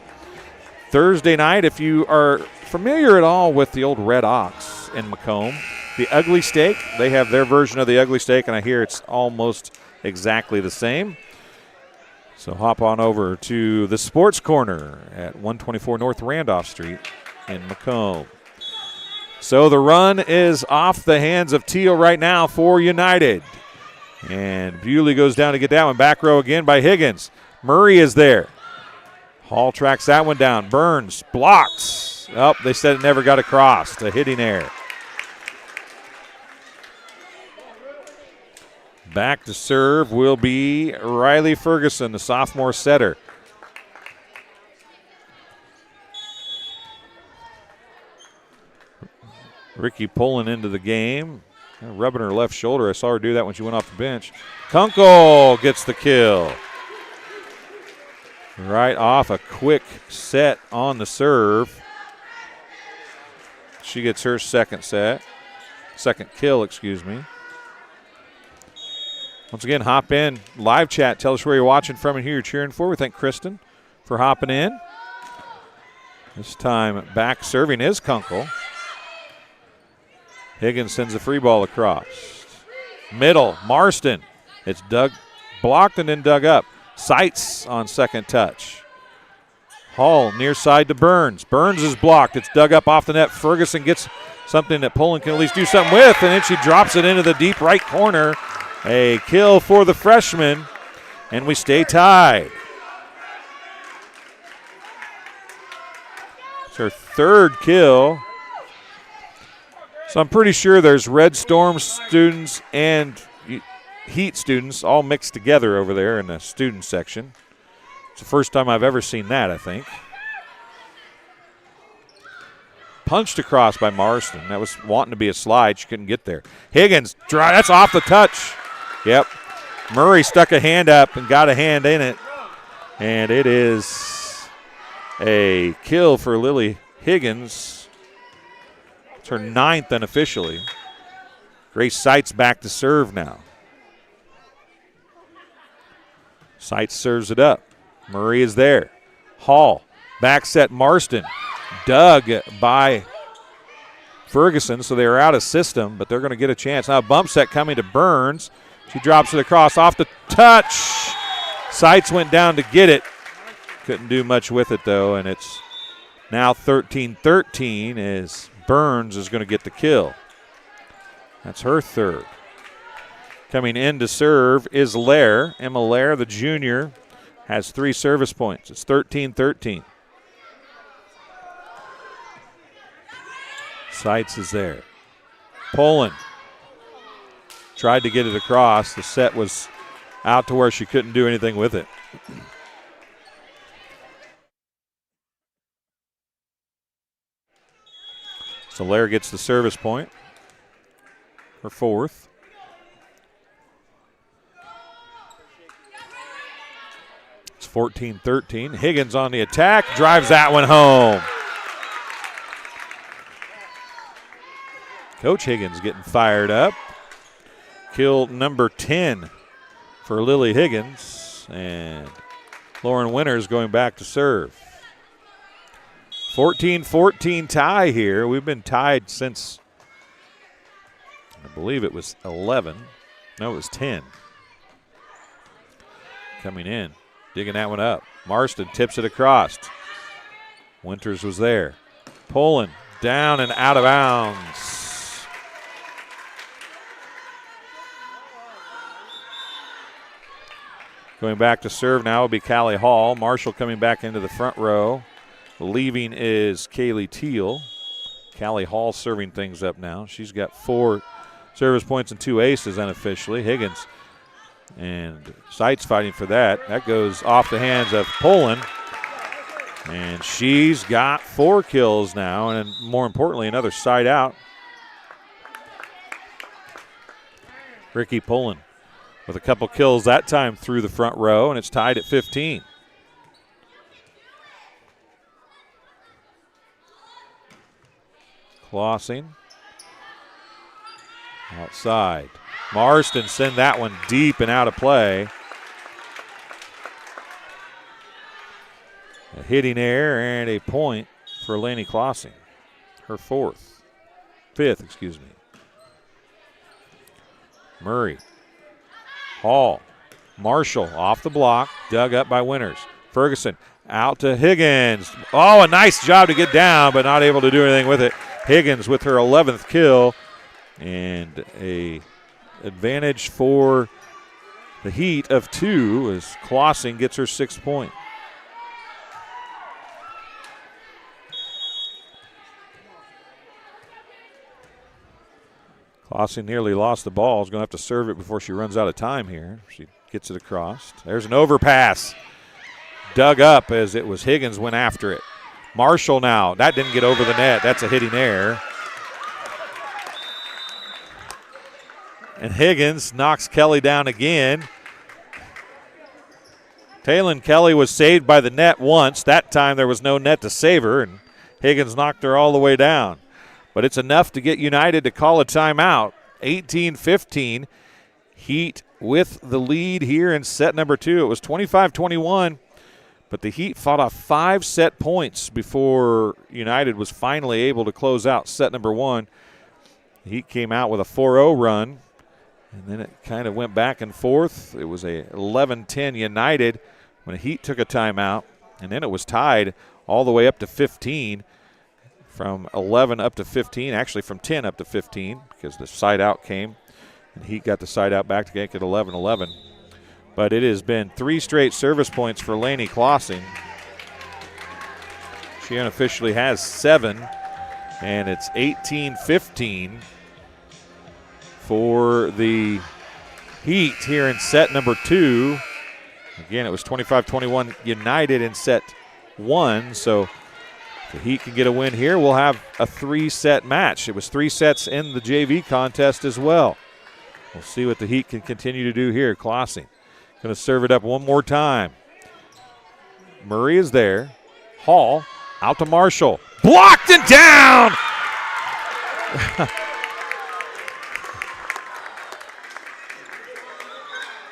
Thursday night, if you are familiar at all with the old Red Ox in Macomb, the Ugly Steak, they have their version of the Ugly Steak, and I hear it's almost exactly the same. So hop on over to the Sports Corner at 124 North Randolph Street in Macomb. So the run is off the hands of Teal right now for United. And Bewley goes down to get that one. Back row again by Higgins. Murray is there. Hall tracks that one down. Burns blocks. Oh, they said it never got across. A hitting error. Back to serve will be Riley Ferguson, the sophomore setter. Ricky pulling into the game, rubbing her left shoulder. I saw her do that when she went off the bench. Kunkel gets the kill. Right off a quick set on the serve. She gets her second kill, excuse me. Once again, hop in, live chat. Tell us where you're watching from and who you're cheering for. We thank Kristen for hopping in. This time back serving is Kunkel. Higgins sends a free ball across. Middle, Marston. It's blocked and then dug up. Seitz on second touch. Hall near side to Burns. Burns is blocked. It's dug up off the net. Ferguson gets something that Poland can at least do something with, and then she drops it into the deep right corner. A kill for the freshman, and we stay tied. It's her third kill. So I'm pretty sure there's Red Storm students and Heat students all mixed together over there in the student section. It's the first time I've ever seen that, I think. Punched across by Marston. That was wanting to be a slide. She couldn't get there. Higgins, that's off the touch. Yep. Murray stuck a hand up and got a hand in it. And it is a kill for Lily Higgins. It's her 9th unofficially. Grace Seitz back to serve now. Seitz serves it up. Murray is there. Hall, back set Marston. Dug by Ferguson, so they are out of system, but they're going to get a chance. Now a bump set coming to Burns. She drops it across off the touch. Seitz went down to get it. Couldn't do much with it, though, and it's now 13-13 as Burns is going to get the kill. That's her third. Coming in to serve is Lair. Emma Lair, the junior, has 3 service points. It's 13-13. Seitz is there. Poland tried to get it across. The set was out to where she couldn't do anything with it. So Lair gets the service point, her 4th. It's 14-13. Higgins on the attack, drives that one home. Coach Higgins getting fired up. Kill number 10 for Lily Higgins. And Lauren Winters going back to serve. 14-14 tie here. We've been tied since, I believe it was 11. No, it was 10. Coming in, digging that one up. Marston tips it across. Winters was there. Poland down and out of bounds. Going back to serve now will be Callie Hall. Marshall coming back into the front row. Leaving is Kaylee Teal. Callie Hall serving things up now. She's got 4 service points and 2 aces unofficially. Higgins and Seitz fighting for that. That goes off the hands of Poland. And she's got 4 kills now, and more importantly, another side out. Ricky Poland with a couple kills that time through the front row, and it's tied at 15. Clausing outside. Marston send that one deep and out of play. A hitting error and a point for Laney Clausing. Her 5th, excuse me. Murray. Hall. Marshall off the block, dug up by Winters. Ferguson out to Higgins. Oh, a nice job to get down, but not able to do anything with it. Higgins with her 11th kill, and a advantage for the Heat of 2 as Clausing gets her 6th point. Clausing nearly lost the ball. Is going to have to serve it before she runs out of time here. She gets it across. There's an overpass. Dug up as it was Higgins went after it. Marshall now. That didn't get over the net. That's a hitting error. And Higgins knocks Kelly down again. Taylon Kelly was saved by the net once. That time there was no net to save her, and Higgins knocked her all the way down. But it's enough to get United to call a timeout. 18-15. Heat with the lead here in set number 2. It was 25-21, but the Heat fought off 5 set points before United was finally able to close out set number 1. The Heat came out with a 4-0 run, and then it kind of went back and forth. It was a 11-10 United when the Heat took a timeout, and then it was tied all the way up to 15. From 11 up to 15, actually from 10 up to 15, because the side out came, and Heat got the side out back to get it 11-11. But it has been 3 straight service points for Laney Clausing. She unofficially has 7, and it's 18-15 for the Heat here in set number 2. Again, it was 25-21 United in set 1, so if the Heat can get a win here, we'll have a 3-set match. It was 3 sets in the JV contest as well. We'll see what the Heat can continue to do here. Clausing going to serve it up one more time. Murray is there. Hall out to Marshall. Blocked and down!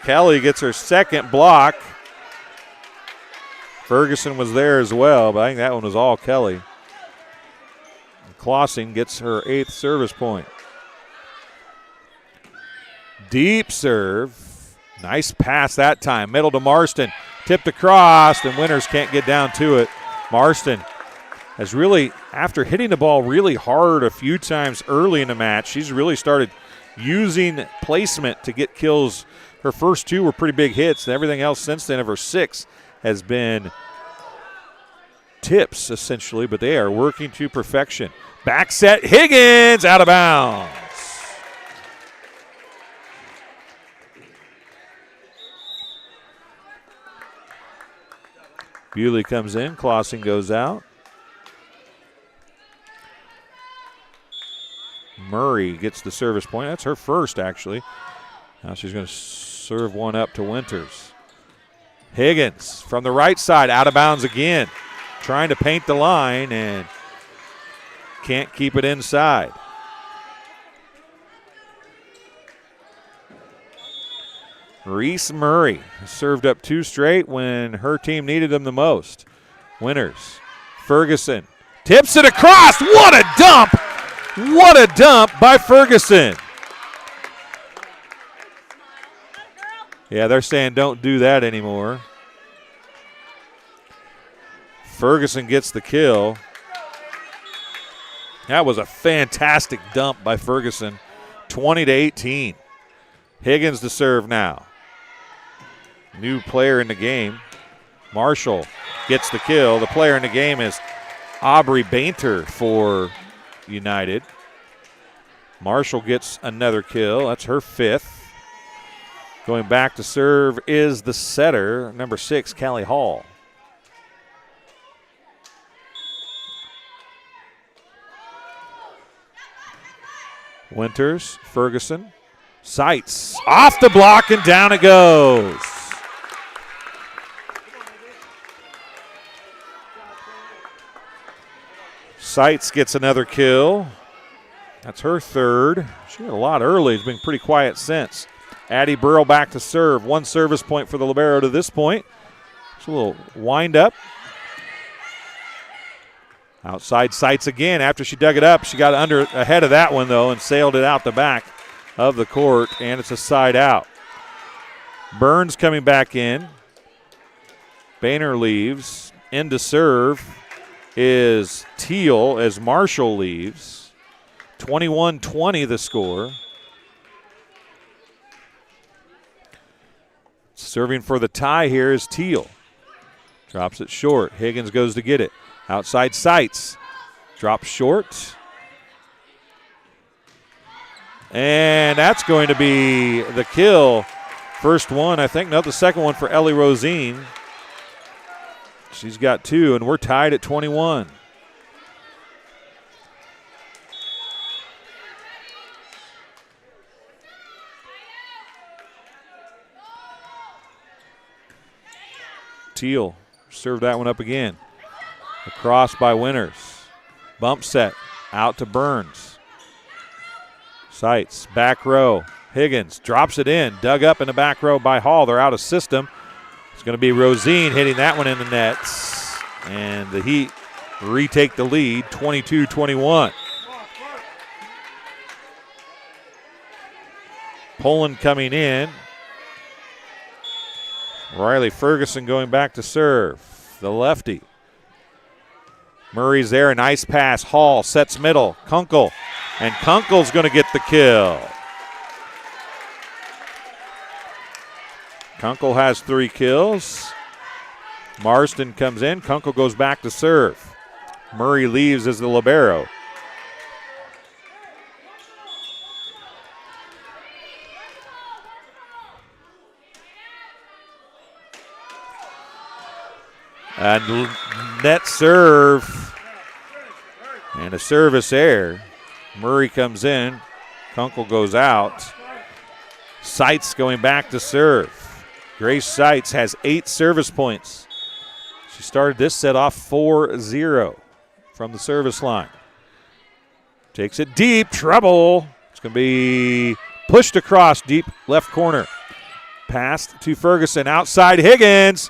Kelly gets her 2nd block. Ferguson was there as well, but I think that one was all Kelly. Clausing gets her 8th service point. Deep serve. Nice pass that time. Middle to Marston. Tipped across, and Winters can't get down to it. Marston has really, after hitting the ball really hard a few times early in the match, she's really started using placement to get kills. Her first 2 were pretty big hits, and everything else since then of her 6 has been tips, essentially, but they are working to perfection. Back set, Higgins out of bounds. Bewley comes in, Clausing goes out. Murray gets the service point. That's her first, actually. Now she's going to serve one up to Winters. Higgins from the right side, out of bounds again. Trying to paint the line and can't keep it inside. Reese Murray served up 2 straight when her team needed them the most. Winters, Ferguson, tips it across. What a dump! What a dump by Ferguson. Yeah, they're saying don't do that anymore. Ferguson gets the kill. That was a fantastic dump by Ferguson. 20-18. Higgins to serve now. New player in the game. Marshall gets the kill. The player in the game is Aubrey Bainter for United. Marshall gets another kill. That's her 5th. Going back to serve is the setter, number 6, Callie Hall. Winters, Ferguson, Seitz, off the block and down it goes. Seitz gets another kill. That's her 3rd. She had a lot early. It's been pretty quiet since. Addie Burrow back to serve. 1 service point for the libero to this point. It's a little wind up. Outside Seitz again. After she dug it up, she got ahead of that one, though, and sailed it out the back of the court, and it's a side out. Burns coming back in. Boehner leaves. In to serve is Teal as Marshall leaves. 21-20 the score. Serving for the tie here is Teal. Drops it short. Higgins goes to get it. Outside Seitz. Drops short. And that's going to be the kill. First one, I think. No, the second one for Ellie Rosine. She's got 2, and we're tied at 21. Teal served that one up again. Across by Winters. Bump set out to Burns. Seitz, back row. Higgins drops it in. Dug up in the back row by Hall. They're out of system. It's going to be Rosine hitting that one in the nets. And the Heat retake the lead, 22-21. Poland coming in. Riley Ferguson going back to serve. The lefty. Murray's there, a nice pass. Hall sets middle. Kunkel. And Kunkel's going to get the kill. Kunkel has 3 kills. Marston comes in. Kunkel goes back to serve. Murray leaves as the libero. And net serve. And a service error. Murray comes in. Kunkel goes out. Seitz going back to serve. Grace Seitz has 8 service points. She started this set off 4-0 from the service line. Takes it deep. Trouble. It's going to be pushed across deep left corner. Passed to Ferguson. Outside Higgins.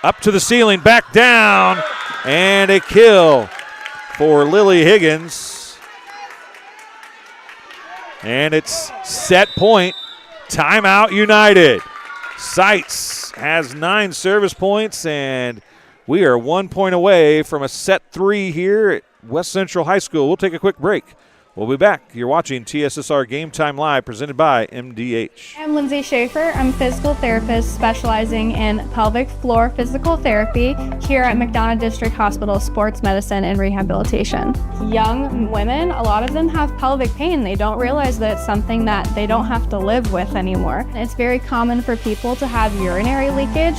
Up to the ceiling. Back down. And a kill for Lily Higgins. And it's set point. Timeout United. Seitz has 9 service points, and we are 1 point away from a set 3 here at West Central High School. We'll take a quick break. We'll be back. You're watching TSSR Game Time Live, presented by MDH. I'm Lindsay Schaefer. I'm a physical therapist specializing in pelvic floor physical therapy here at McDonough District Hospital Sports Medicine and Rehabilitation. Young women, a lot of them have pelvic pain. They don't realize that it's something that they don't have to live with anymore. It's very common for people to have urinary leakage.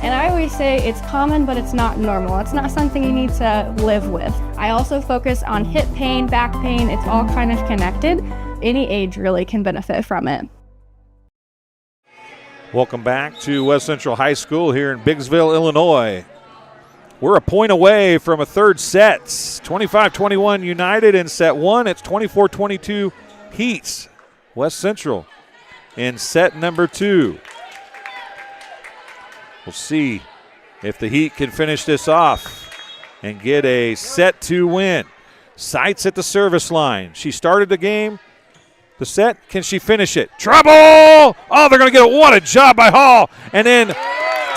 And I always say it's common, but it's not normal. It's not something you need to live with. I also focus on hip pain, back pain. It's all kind of connected. Any age really can benefit from it. Welcome back to West Central High School here in Biggsville, Illinois. We're a point away from a third set. 25-21 United in set 1. It's 24-22 Heat. West Central in set number 2. We'll see if the Heat can finish this off and get a set 2 win. Seitz at the service line. She started the game, the set. Can she finish it? Trouble! Oh, they're going to get it. What a job by Hall. And then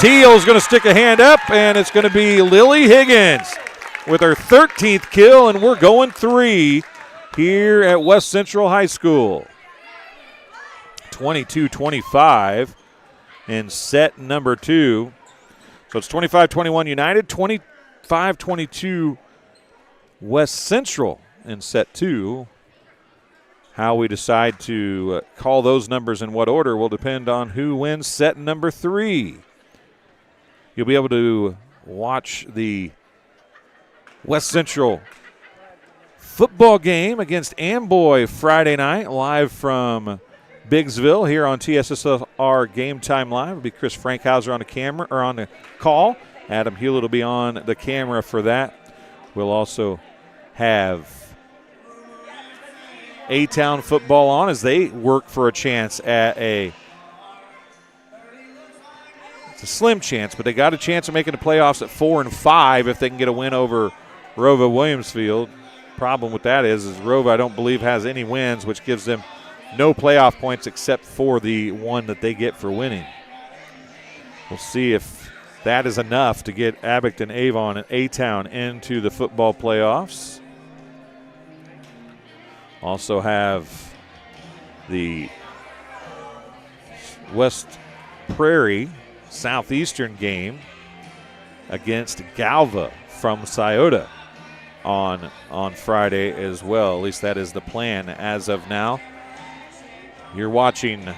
Teal's going to stick a hand up, and it's going to be Lily Higgins with her 13th kill, and we're going 3 here at West Central High School. 22-25. In set number 2. So it's 25-21 United, 25-22 West Central in set 2. How we decide to call those numbers in what order will depend on who wins set number 3. You'll be able to watch the West Central football game against Amboy Friday night live from Biggsville here on TSSR Game Time Live. It'll be Chris Frankhauser on the camera or on the call. Adam Hulett will be on the camera for that. We'll also have A-Town football on as they work for a chance at it's a slim chance, but they got a chance of making the playoffs at 4-5 if they can get a win over Rova Williamsfield. Problem with that is Rova, I don't believe, has any wins, which gives them no playoff points except for the one that they get for winning. We'll see if that is enough to get Abington, Avon, and A-Town into the football playoffs. Also have the West Prairie Southeastern game against Galva from Scioto on Friday as well. At least that is the plan as of now. You're watching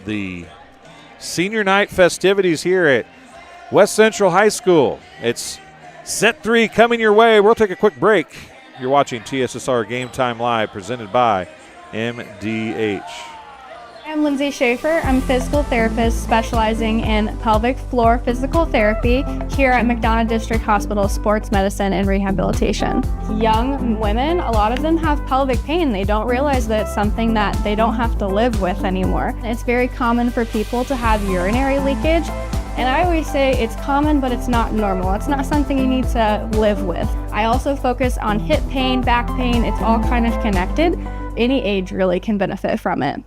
the senior night festivities here at West Central High School. It's set 3 coming your way. We'll take a quick break. You're watching TSSR Game Time Live, presented by MDH. I'm Lindsay Schaefer. I'm a physical therapist specializing in pelvic floor physical therapy here at McDonough District Hospital Sports Medicine and Rehabilitation. Young women, a lot of them have pelvic pain. They don't realize that it's something that they don't have to live with anymore. It's very common for people to have urinary leakage. And I always say it's common, but it's not normal. It's not something you need to live with. I also focus on hip pain, back pain. It's all kind of connected. Any age really can benefit from it.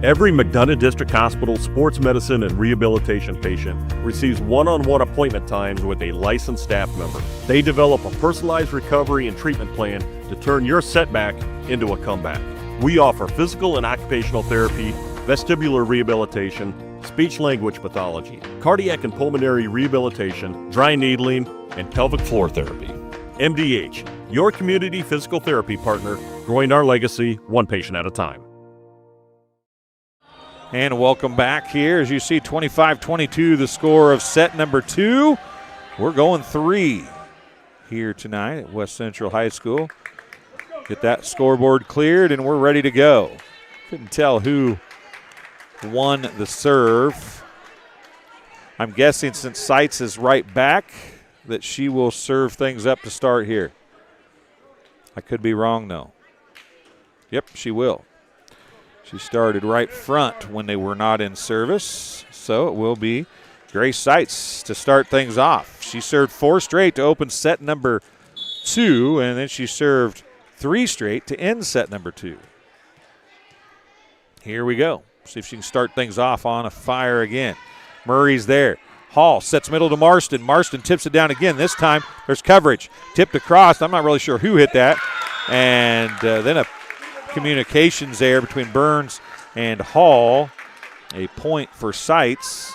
Every McDonough District Hospital sports medicine and rehabilitation patient receives one-on-one appointment times with a licensed staff member. They develop a personalized recovery and treatment plan to turn your setback into a comeback. We offer physical and occupational therapy, vestibular rehabilitation, speech-language pathology, cardiac and pulmonary rehabilitation, dry needling, and pelvic floor therapy. MDH, your community physical therapy partner, growing our legacy one patient at a time. And welcome back here. As you see, 25-22, the score of set number 2. We're going 3 here tonight at West Central High School. Get that scoreboard cleared, and we're ready to go. Couldn't tell who won the serve. I'm guessing since Seitz is right back that she will serve things up to start here. I could be wrong, though. Yep, she will. She started right front when they were not in service, so it will be Grace Seitz to start things off. She served 4 straight to open set number 2, and then she served 3 straight to end set number 2. Here we go. See if she can start things off on a fire again. Murray's there. Hall sets middle to Marston. Marston tips it down again. This time there's coverage. Tipped across. I'm not really sure who hit that. And then a communications there between Burns and Hall. A point for Seitz.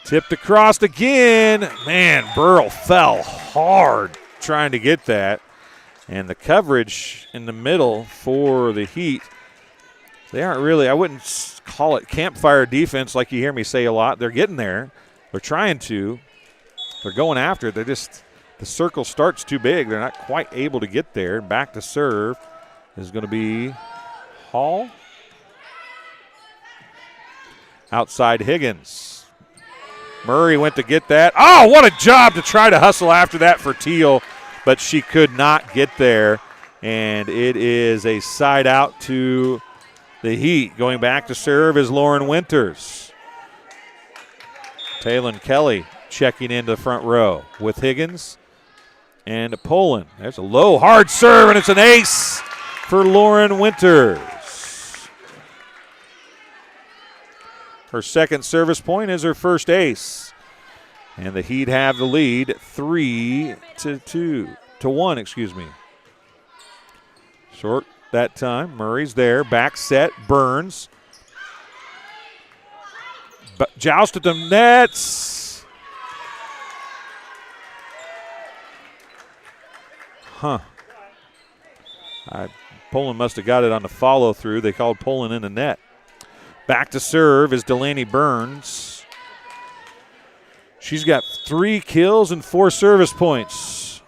Tipped across again. Man, Burrell fell hard trying to get that. And the coverage in the middle for the Heat, they aren't really, I wouldn't call it campfire defense like you hear me say a lot. They're getting there. They're trying to. They're going after it. They're just, the circle starts too big. They're not quite able to get there. Back to serve is going to be Hall. Outside Higgins. Murray went to get that. Oh, what a job to try to hustle after that for Teal, but she could not get there. And it is a side out to the Heat. Going back to serve is Lauren Winters. Taylon Kelly checking into the front row with Higgins and Poland. There's a low, hard serve, and it's an ace for Lauren Winters. Her second service point is her first ace. And the Heat have the lead 3-1, excuse me. Short that time. Murray's there. Back set. Burns. Joust at the nets. Poland must have got it on the follow through. They called Poland in the net. Back to serve is Delaney Burns. She's got 3 kills and 4 service points.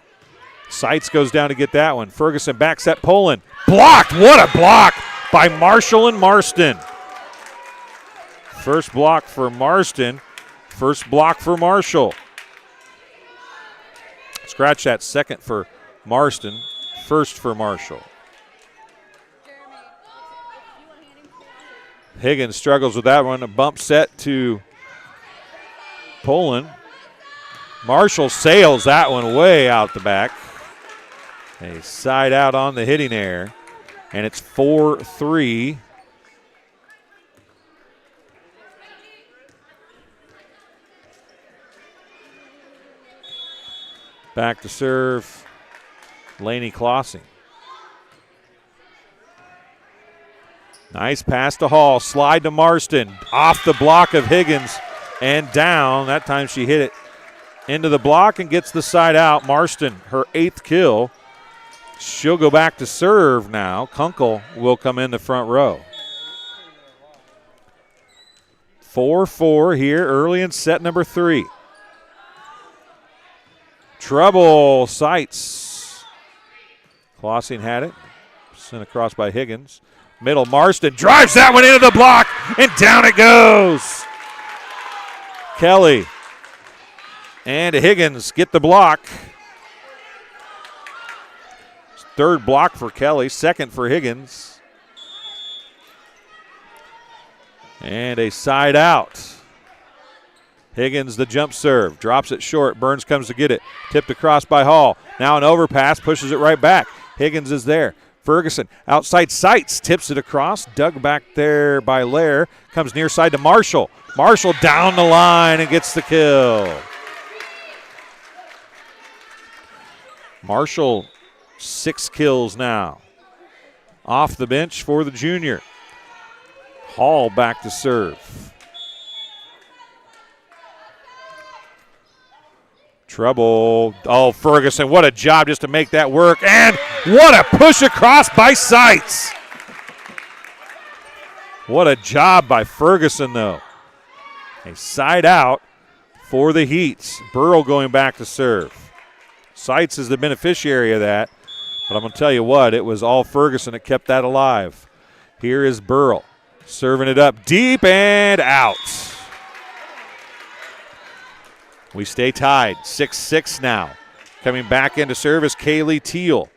Seitz goes down to get that one. Ferguson back set Poland. Blocked. What a block by Marshall and Marston. First block for Marston. First block for Marshall. Scratch that. Second for Marston. First for Marshall. Higgins struggles with that one. A bump set to Poland. Marshall sails that one way out the back. A side out on the hitting air. And it's 4-3. Back to serve, Laney Klossing. Nice pass to Hall. Slide to Marston. Off the block of Higgins and down. That time she hit it into the block and gets the side out. Marston, her 8th kill. She'll go back to serve now. Kunkel will come in the front row. 4-4 here early in set number 3. Trouble, Seitz. Klossing had it. Sent across by Higgins. Middle, Marston drives that one into the block, and down it goes. Kelly and Higgins get the block. Third block for Kelly, second for Higgins. And a side out. Higgins, the jump serve, drops it short. Burns comes to get it. Tipped across by Hall. Now an overpass, pushes it right back. Higgins is there. Ferguson outside Seitz, tips it across. Dug back there by Lair. Comes near side to Marshall. Marshall down the line and gets the kill. Marshall, 6 kills now. Off the bench for the junior. Hall back to serve. Trouble. Oh, Ferguson, what a job just to make that work. And what a push across by Seitz. What a job by Ferguson, though. A side out for the Heats. Burrell going back to serve. Seitz is the beneficiary of that. But I'm going to tell you what, it was all Ferguson that kept that alive. Here is Burrell serving it up deep and out. We stay tied, 6-6 now. Coming back into service, Kaylee Teal.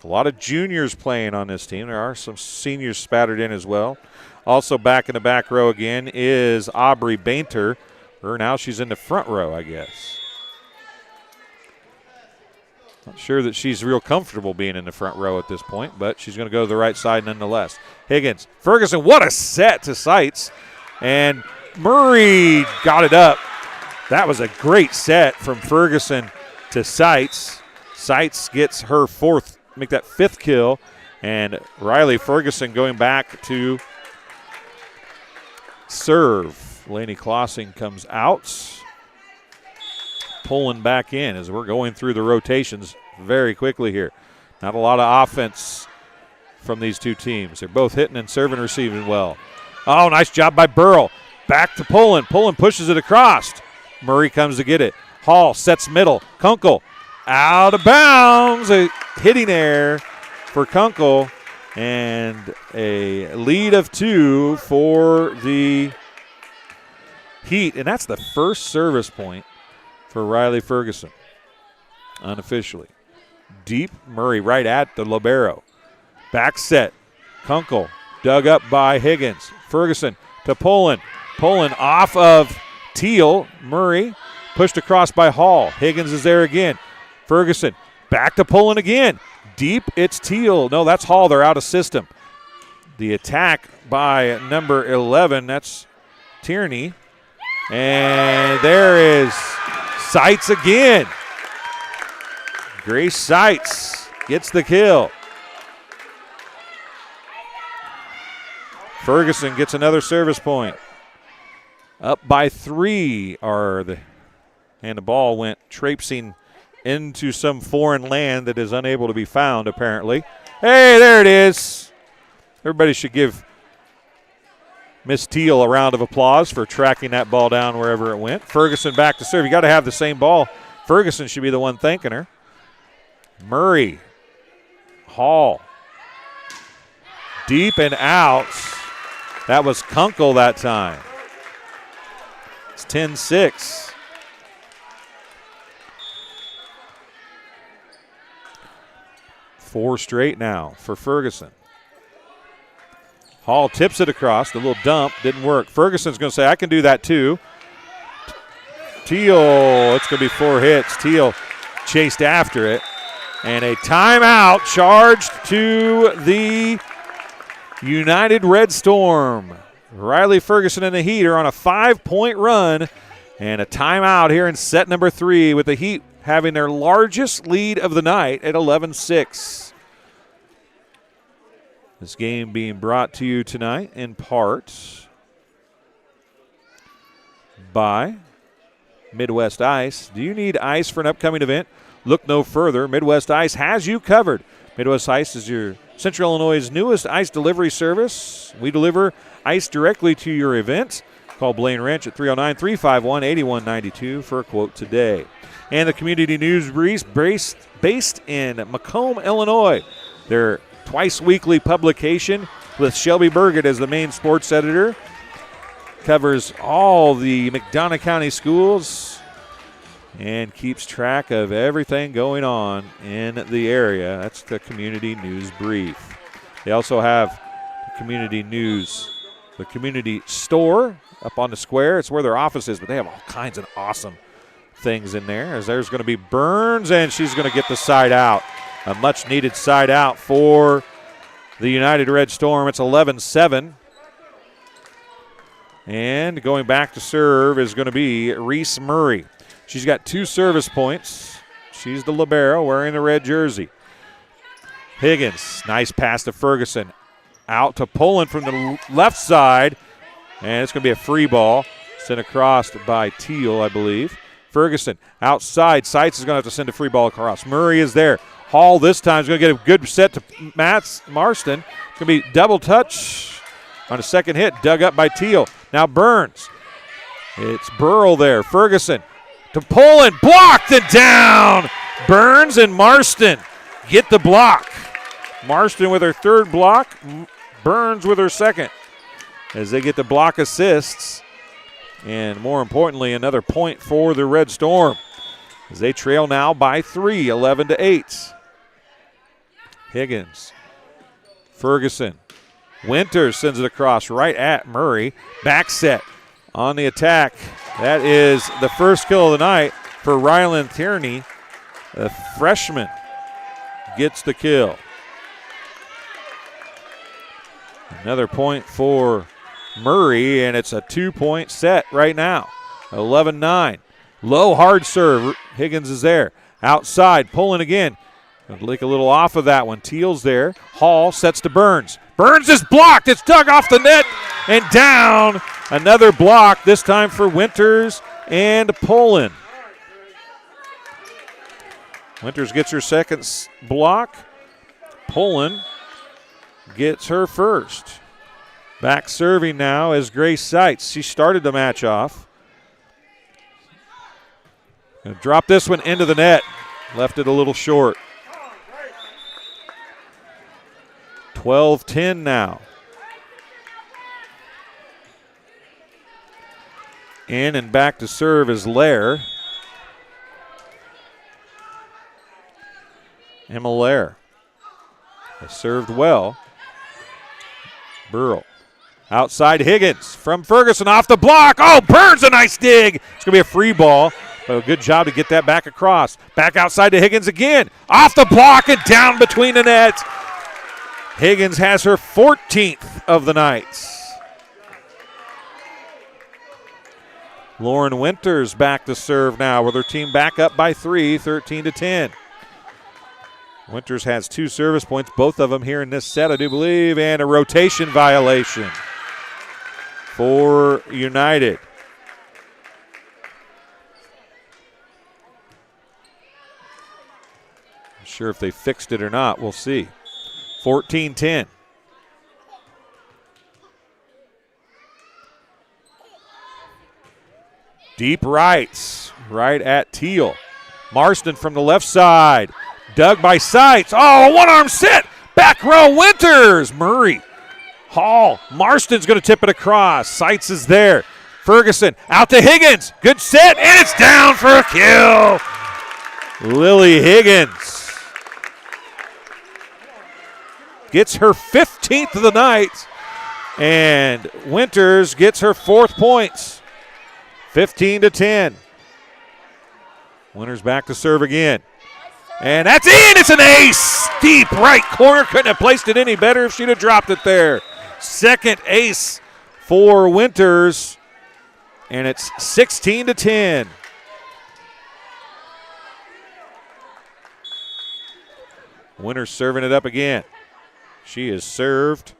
A lot of juniors playing on this team. There are some seniors spattered in as well. Also back in the back row again is Aubrey Bainter. Now she's in the front row, I guess. Not sure that she's real comfortable being in the front row at this point, but she's going to go to the right side nonetheless. Higgins, Ferguson, what a set to Seitz. And Murray got it up. That was a great set from Ferguson to Seitz. Seitz gets her fifth kill. And Riley Ferguson going back to serve. Laney Klossing comes out. Pulling back in as we're going through the rotations very quickly here. Not a lot of offense from these two teams. They're both hitting and serving and receiving well. Oh, nice job by Burrell. Back to Pullen. Pullen pushes it across. Murray comes to get it. Hall sets middle. Kunkel out of bounds. A hitting error for Kunkel. And a lead of 2 for the Heat. And that's the first service point for Riley Ferguson, unofficially. Deep, Murray right at the libero. Back set, Kunkel dug up by Higgins. Ferguson to Pullen. Pullen off of Teal. Murray pushed across by Hall. Higgins is there again. Ferguson back to Pullen again. Deep, it's Teal. No, that's Hall. They're out of system. The attack by number 11, that's Tierney. And there is Seitz again. Grace Seitz gets the kill. Ferguson gets another service point. Up by 3 and the ball went traipsing into some foreign land that is unable to be found, apparently. Hey, there it is. Everybody should give Miss Teal a round of applause for tracking that ball down wherever it went. Ferguson back to serve. You got to have the same ball. Ferguson should be the one thanking her. Murray. Hall. Deep and out. That was Kunkel that time. It's 10-6. Four straight now for Ferguson. Hall tips it across. The little dump didn't work. Ferguson's going to say, I can do that too. Teal, it's going to be 4 hits. Teal chased after it. And a timeout charged to the United Red Storm. Riley Ferguson and the Heat are on a 5-point run. And a timeout here in set number 3 with the Heat having their largest lead of the night at 11-6. This game being brought to you tonight in part by Midwest Ice. Do you need ice for an upcoming event? Look no further. Midwest Ice has you covered. Midwest Ice is your Central Illinois' newest ice delivery service. We deliver ice directly to your event. Call Blaine Wrench at 309-351-8192 for a quote today. And the Community News Brief based in Macomb, Illinois. Their twice-weekly publication with Shelby Burgett as the main sports editor. Covers all the McDonough County schools and keeps track of everything going on in the area. That's the Community News Brief. They also have the Community News, the Community Store up on the square. It's where their office is, but they have all kinds of awesome things in there. As there's going to be Burns, and she's going to get the side out. A much-needed side out for the United Red Storm. It's 11-7. And going back to serve is going to be Reese Murray. She's got 2 service points. She's the libero wearing the red jersey. Higgins, nice pass to Ferguson. Out to Pullen from the left side. And it's going to be a free ball. Sent across by Teal, I believe. Ferguson outside. Seitz is going to have to send a free ball across. Murray is there. Hall this time is going to get a good set to Marston. It's going to be double touch on a second hit. Dug up by Teal. Now Burns. It's Burrell there. Ferguson to Pullen. Blocked and down. Burns and Marston get the block. Marston with her 3rd block. Burns with her 2nd. As they get the block assists. And more importantly, another point for the Red Storm. as they trail now by 3, 11-8. Higgins, Ferguson, Winters sends it across right at Murray. Back set on the attack. That is the first kill of the night for Ryland Tierney. The freshman gets the kill. Another point for Murray, and it's a 2-point set right now. 11-9. Low hard serve. Higgins is there. Outside, pulling again. Lick a little off of that one. Teal's there. Hall sets to Burns. Burns is blocked. It's dug off the net and down. Another block, this time for Winters and Pullen. Winters gets her second block. Pullen gets her first. Back serving now is Grace Seitz. She started the match off. Gonna drop this one into the net. Left it a little short. 12-10 now. In and back to serve is Lair. Emma Lair has served well. Burrell. Outside Higgins from Ferguson off the block. Oh, Burns, a nice dig. It's going to be a free ball. But a good job to get that back across. Back outside to Higgins again. Off the block and down between the nets. Higgins has her 14th of the night. Lauren Winters back to serve now with her team back up by 3, 13-10. Winters has 2 service points, both of them here in this set, I do believe, and a rotation violation for United. Not sure if they fixed it or not. We'll see. 14-10. Deep rights, right at Teal. Marston from the left side. Dug by Seitz. Oh, a one-arm set. Back row, Winters. Murray. Hall. Marston's going to tip it across. Seitz is there. Ferguson out to Higgins. Good set, and it's down for a kill. Lily Higgins gets her 15th of the night, and Winters gets her 4th points. 15-10. Winters back to serve again. And that's in. It's an ace. Deep right corner. Couldn't have placed it any better if she'd have dropped it there. Second ace for Winters. And it's 16-10. Winters serving it up again. She has served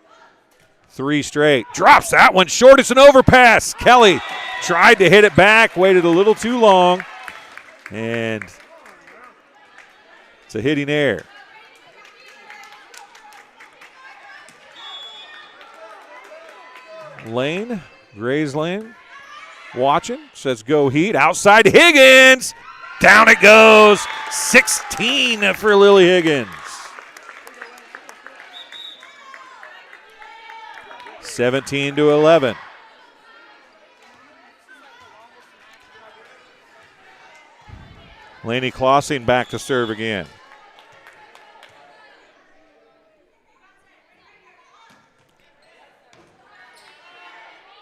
3 straight. Drops that one short. It's an overpass. Kelly tried to hit it back, waited a little too long, and it's a hitting error. Lane, Gray's Lane, watching, says go Heat. Outside Higgins. Down it goes. 16 for Lily Higgins. 17-11. Laney Clausing back to serve again.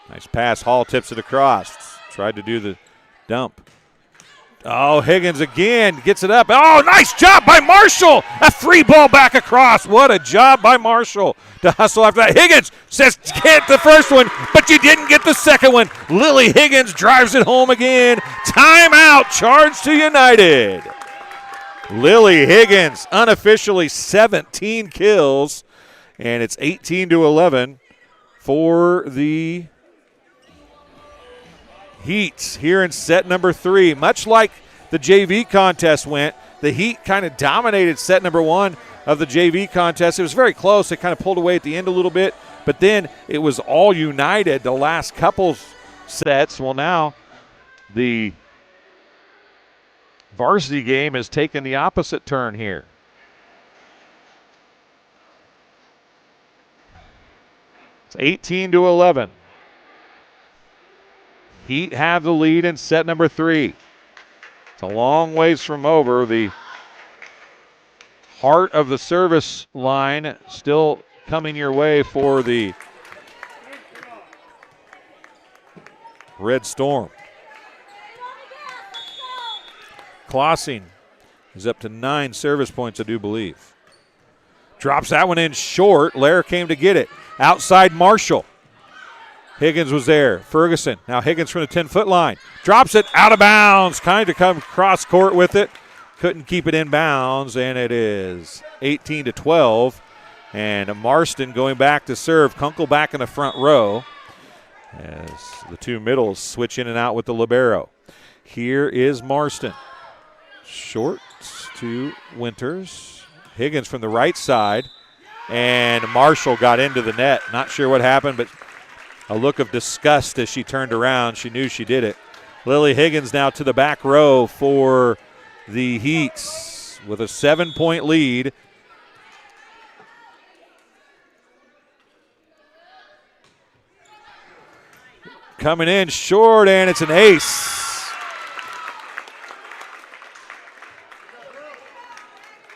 Nice pass. Hall tips it across. Tried to do the dump. Oh, Higgins again gets it up. Oh, nice job by Marshall. A free ball back across. What a job by Marshall to hustle after that. Higgins says, get the first one, but you didn't get the second one. Lily Higgins drives it home again. Timeout, charge to United. Lily Higgins, unofficially 17 kills, and it's 18-11 for the Heat here in set number 3. Much like the JV contest went, the Heat kind of dominated set number 1 of the JV contest. It was very close. It kind of pulled away at the end a little bit, but then it was all United the last couple sets. Well, now the varsity game has taken the opposite turn here. It's 18-11. Heat have the lead in set number 3. It's a long ways from over. The heart of the service line still coming your way for the Red Storm. Klossing is up to 9 service points, I do believe. Drops that one in short. Lair came to get it. Outside Marshall. Higgins was there. Ferguson. Now Higgins from the 10-foot line. Drops it out of bounds. Kind of come cross court with it. Couldn't keep it in bounds, and it is 18-12. And Marston going back to serve. Kunkel back in the front row as the two middles switch in and out with the libero. Here is Marston. Short to Winters. Higgins from the right side. And Marshall got into the net. Not sure what happened, but a look of disgust as she turned around. She knew she did it. Lily Higgins now to the back row for the Heats with a 7-point lead. Coming in short, and it's an ace.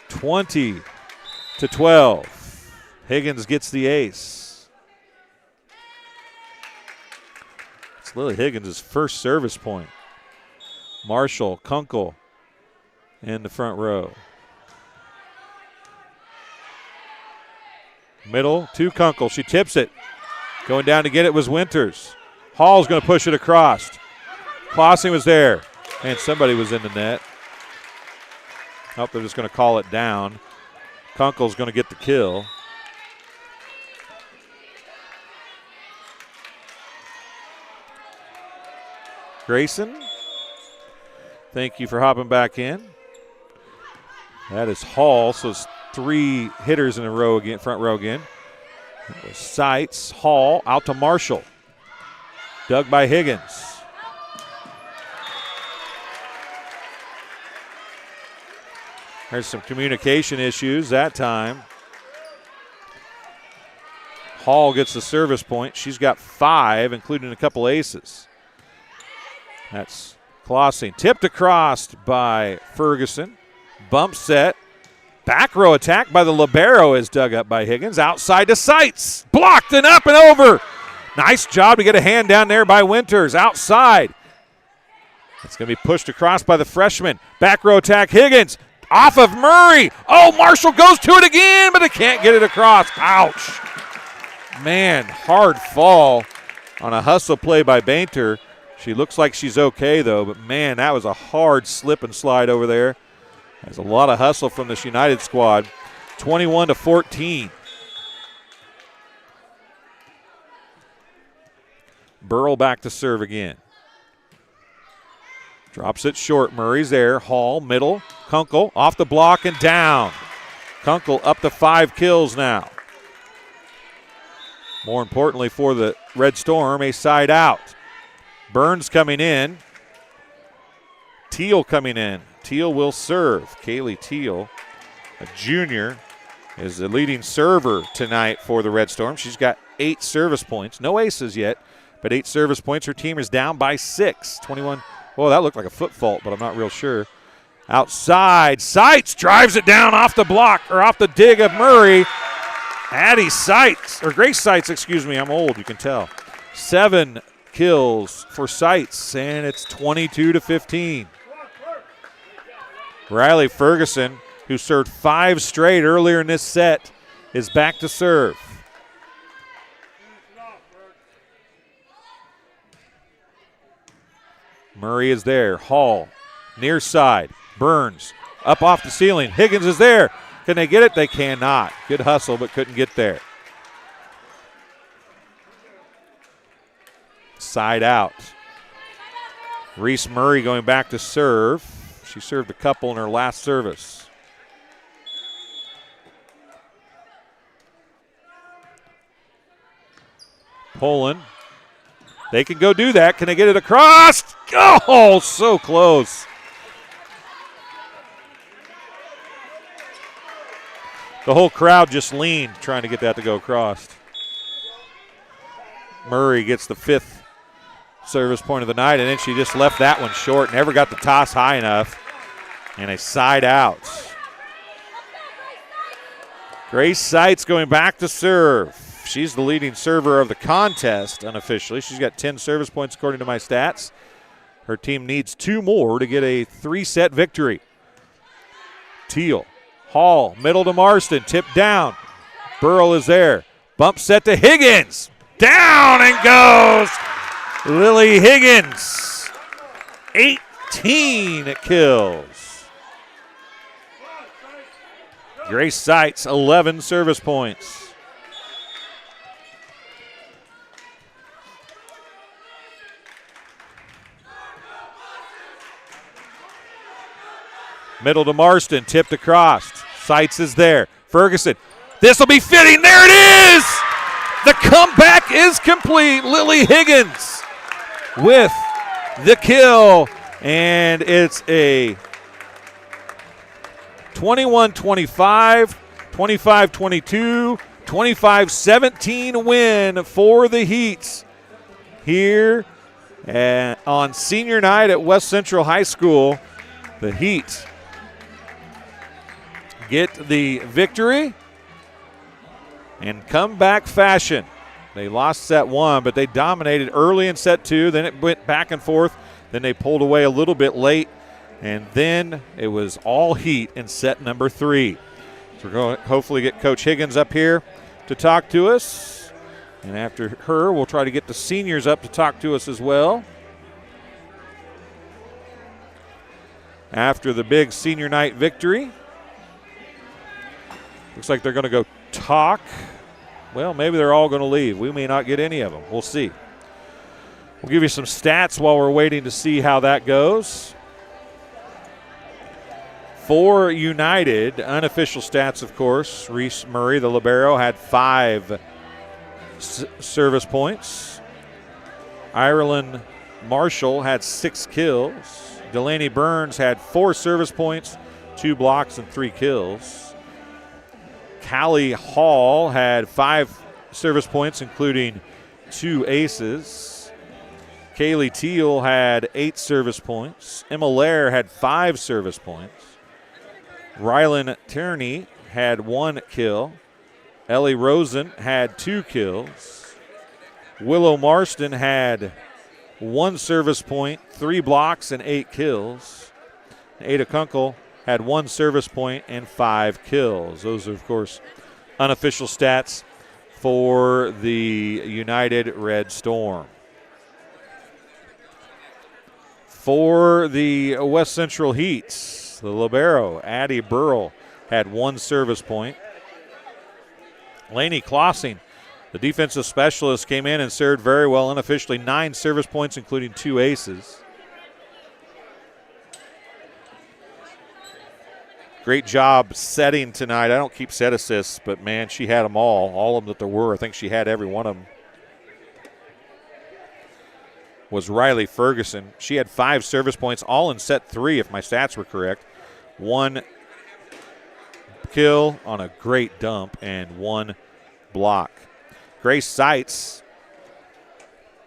(20-12). Higgins gets the ace. It's Lily Higgins' first service point. Marshall, Kunkel in the front row. Middle to Kunkel. She tips it. Going down to get it was Winters. Hall's going to push it across. Klossing was there. And somebody was in the net. Oh, they're just going to call it down. Kunkel's going to get the kill. Grayson, thank you for hopping back in. That is Hall, so it's 3 hitters in a row again, front row again. It was Seitz, Hall, out to Marshall. Dug by Higgins. There's some communication issues that time. Hall gets the service point. She's got 5, including a couple aces. That's Klossing. Tipped across by Ferguson. Bump set. Back row attack by the libero is dug up by Higgins. Outside to Seitz. Blocked and up and over. Nice job to get a hand down there by Winters. Outside. It's going to be pushed across by the freshman. Back row attack. Higgins. Off of Murray. Oh, Marshall goes to it again, but it can't get it across. Ouch. Man, hard fall on a hustle play by Bainter. She looks like she's okay, though, but, man, that was a hard slip and slide over there. There's a lot of hustle from this United squad. 21-14. Burrell back to serve again. Drops it short. Murray's there. Hall, middle. Kunkel off the block and down. Kunkel up to 5 kills now. More importantly for the Red Storm, a side out. Burns coming in. Teal coming in. Teal will serve. Kaylee Teal, a junior, is the leading server tonight for the Red Storm. She's got 8 service points. No aces yet, but 8 service points. Her team is down by 6. 21. Well, that looked like a foot fault, but I'm not real sure. Outside, Seitz drives it down off the block, or off the dig of Murray. Addie Seitz, or Grace Seitz, excuse me, I'm old, you can tell. 7 kills for Seitz, and it's 22-15. Riley Ferguson, who served 5 straight earlier in this set, is back to serve. Murray is there. Hall, near side. Burns, up off the ceiling. Higgins is there. Can they get it? They cannot. Good hustle, but couldn't get there. Side out. Reese Murray going back to serve. She served a couple in her last service. Poland. They can go do that. Can they get it across? Oh, so close. The whole crowd just leaned trying to get that to go across. Murray gets the 5th service point of the night, and then she just left that one short, never got the toss high enough, and a side out. Grace Seitz going back to serve. She's the leading server of the contest unofficially. She's got 10 service points according to my stats. Her team needs 2 more to get a 3-set victory. Teal, Hall, middle to Marston, tipped down. Burrell is there. Bump set to Higgins. Down and goes Lily Higgins. 18 kills. Grace Seitz, 11 service points. Middle to Marston, tipped across. Seitz is there. Ferguson, this will be fitting. There it is! The comeback is complete. Lily Higgins with the kill, and it's a 21-25, 25-22, 25-17 win for the Heats here on senior night at West Central High School. The Heat get the victory in comeback fashion. They lost set 1, but they dominated early in set 2. Then it went back and forth. Then they pulled away a little bit late, and then it was all Heat in set number 3. So we're going to hopefully get Coach Higgins up here to talk to us. And after her, we'll try to get the seniors up to talk to us as well. After the big senior night victory. Looks like they're going to go talk. Well, maybe they're all going to leave. We may not get any of them. We'll see. We'll give you some stats while we're waiting to see how that goes. For United, unofficial stats, of course. Reese Murray, the libero, had 5 service points. Ireland Marshall had 6 kills. Delaney Burns had 4 service points, 2 blocks, and 3 kills. Callie Hall had 5 service points, including 2 aces. Kaylee Teal had 8 service points. Emma Lair had 5 service points. Rylan Tierney had 1 kill. Ellie Rosen had 2 kills. Willow Marston had 1 service point, 3 blocks, and 8 kills. Ada Kunkel had 1 service point and 5 kills. Those are, of course, unofficial stats for the United Red Storm. For the West Central Heats, the libero, Addie Burrell, had 1 service point. Lainey Klossing, the defensive specialist, came in and served very well unofficially. 9 service points, including 2 aces. Great job setting tonight. I don't keep set assists, but, man, she had them all of them that there were. I think she had every one of them. Was Riley Ferguson. She had 5 service points, all in set 3, if my stats were correct. 1 kill on a great dump and 1 block. Grace Seitz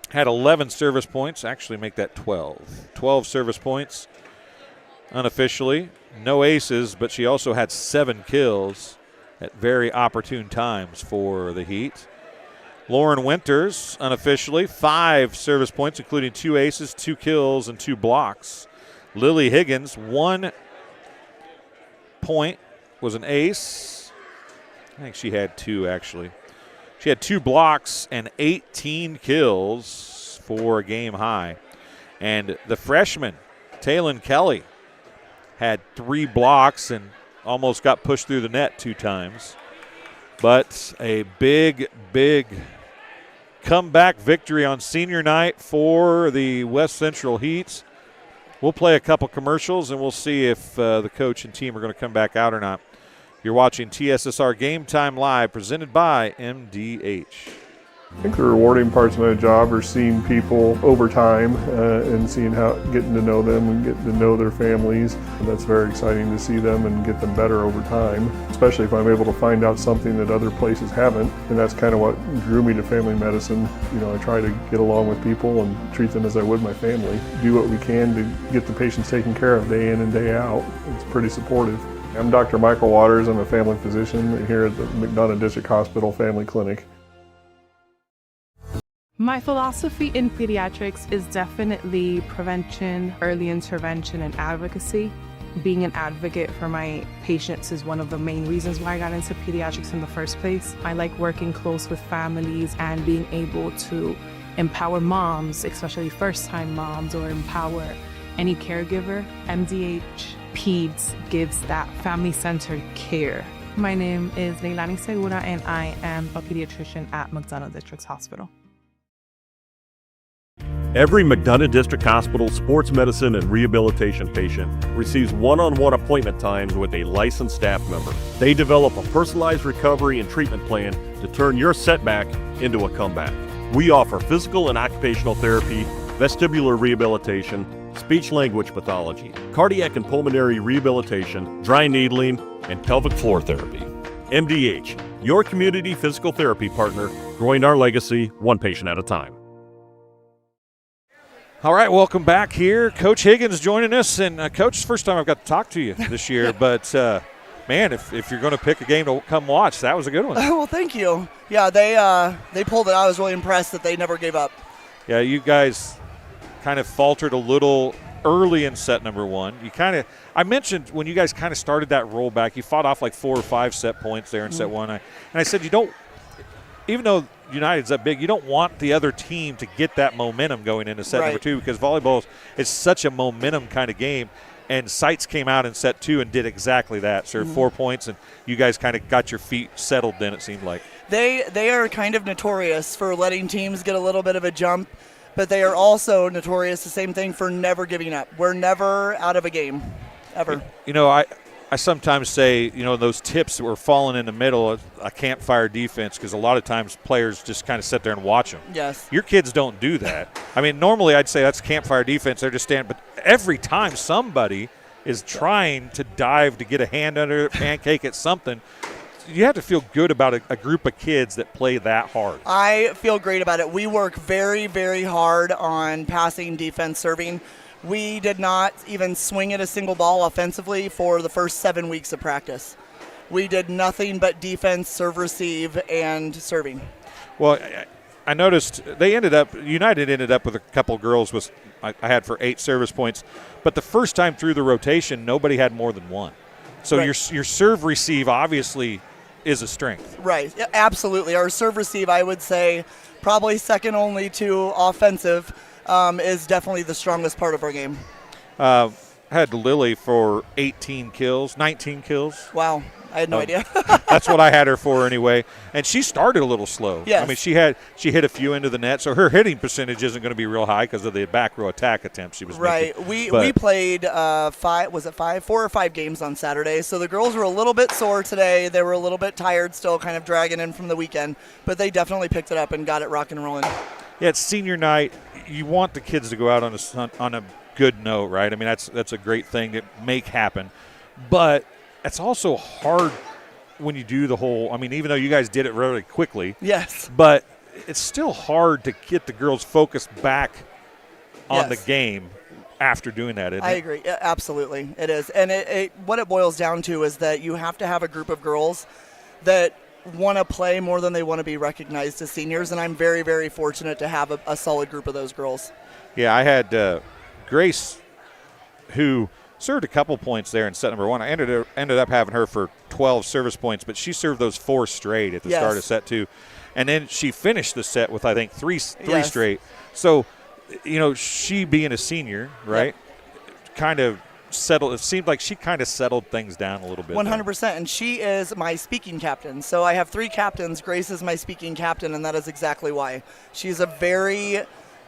had 11 service points. Actually, make that 12. 12 service points unofficially. No aces, but she also had 7 kills at very opportune times for the Heat. Lauren Winters, unofficially, 5 service points, including 2 aces, 2 kills, and 2 blocks. Lily Higgins, 1 point, was an ace. I think she had 2, actually. She had 2 blocks and 18 kills for a game high. And the freshman, Taylon Kelly, had 3 blocks and almost got pushed through the net 2 times. But a big, big comeback victory on senior night for the West Central Heats. We'll play a couple commercials, and we'll see if the coach and team are going to come back out or not. You're watching TSSR Game Time Live, presented by MDH. I think the rewarding parts of my job are seeing people over time and seeing how, getting to know them and getting to know their families. And that's very exciting to see them and get them better over time, especially if I'm able to find out something that other places haven't. And that's kind of what drew me to family medicine. You know, I try to get along with people and treat them as I would my family. Do what we can to get the patients taken care of day in and day out. It's pretty supportive. I'm Dr. Michael Waters. I'm a family physician here at the McDonough District Hospital Family Clinic. My philosophy in pediatrics is definitely prevention, early intervention, and advocacy. Being an advocate for my patients is one of the main reasons why I got into pediatrics in the first place. I like working close with families and being able to empower moms, especially first-time moms, or empower any caregiver. MDH Peds gives that family-centered care. My name is Leilani Segura, and I am a pediatrician at McDonough District Hospital. Every McDonough District Hospital sports medicine and rehabilitation patient receives one-on-one appointment times with a licensed staff member. They develop a personalized recovery and treatment plan to turn your setback into a comeback. We offer physical and occupational therapy, vestibular rehabilitation, speech-language pathology, cardiac and pulmonary rehabilitation, dry needling, and pelvic floor therapy. MDH, your community physical therapy partner, growing our legacy one patient at a time. All right, welcome back here. Coach Higgins joining us. And, Coach, it's the first time I've got to talk to you this year. But, man, if you're going to pick a game to come watch, that was a good one. Well, thank you. Yeah, they pulled it. I was really impressed that they never gave up. Yeah, you guys kind of faltered a little early in set number one. I mentioned when you guys kind of started that rollback, you fought off like 4 or 5 set points there in set one. And I said even though United's that big, you don't want the other team to get that momentum going into set number two, because volleyball is such a momentum kind of game. And Sites came out in set 2 and did exactly that. Served 4 points, and you guys kind of got your feet settled then, it seemed like. They are kind of notorious for letting teams get a little bit of a jump, but they are also notorious, the same thing, for never giving up. We're never out of a game, ever. You know, I sometimes say, you know, those tips that were falling in the middle, a campfire defense, because a lot of times players just kind of sit there and watch them. Yes. Your kids don't do that. I mean, normally I'd say that's campfire defense. They're just standing. But every time somebody is trying to dive to get a hand under it, pancake at something, you have to feel good about a group of kids that play that hard. I feel great about it. We work very, very hard on passing, defense, serving. We did not even swing at a single ball offensively for the first 7 weeks of practice. We did nothing but defense, serve, receive, and serving. Well, I noticed United ended up with a couple girls I had for 8 service points, but the first time through the rotation, nobody had more than 1. So your serve receive obviously is a strength. Right, absolutely. Our serve receive, I would say, probably second only to offensive, is definitely the strongest part of our game. I had Lily for 19 kills. Wow, I had no idea. That's what I had her for anyway. And she started a little slow. Yes. I mean, she hit a few into the net, so her hitting percentage isn't going to be real high because of the back row attack attempts she was making. We played 4 or 5 games on Saturday, so the girls were a little bit sore today. They were a little bit tired still, kind of dragging in from the weekend, but they definitely picked it up and got it rocking and rolling. Yeah, it's senior night. You want the kids to go out on a good note, right? I mean, that's a great thing to make happen. But it's also hard when you do the whole – I mean, even though you guys did it really quickly. Yes. But it's still hard to get the girls focused back on the game after doing that, isn't it? I agree. Yeah, absolutely. It is. And what it boils down to is that you have to have a group of girls that – want to play more than they want to be recognized as seniors, and I'm very, very fortunate to have a solid group of those girls. Yeah, I had Grace, who served a couple points there in set number 1. I ended up having her for 12 service points, but she served those 4 straight at the start of set 2. And then she finished the set with, I think, three straight. So, you know, she being a senior, right, kind of settled. It seemed like she kind of settled things down a little bit. 100%, and she is my speaking captain. So I have 3 captains. Grace is my speaking captain, and that is exactly why. She's a very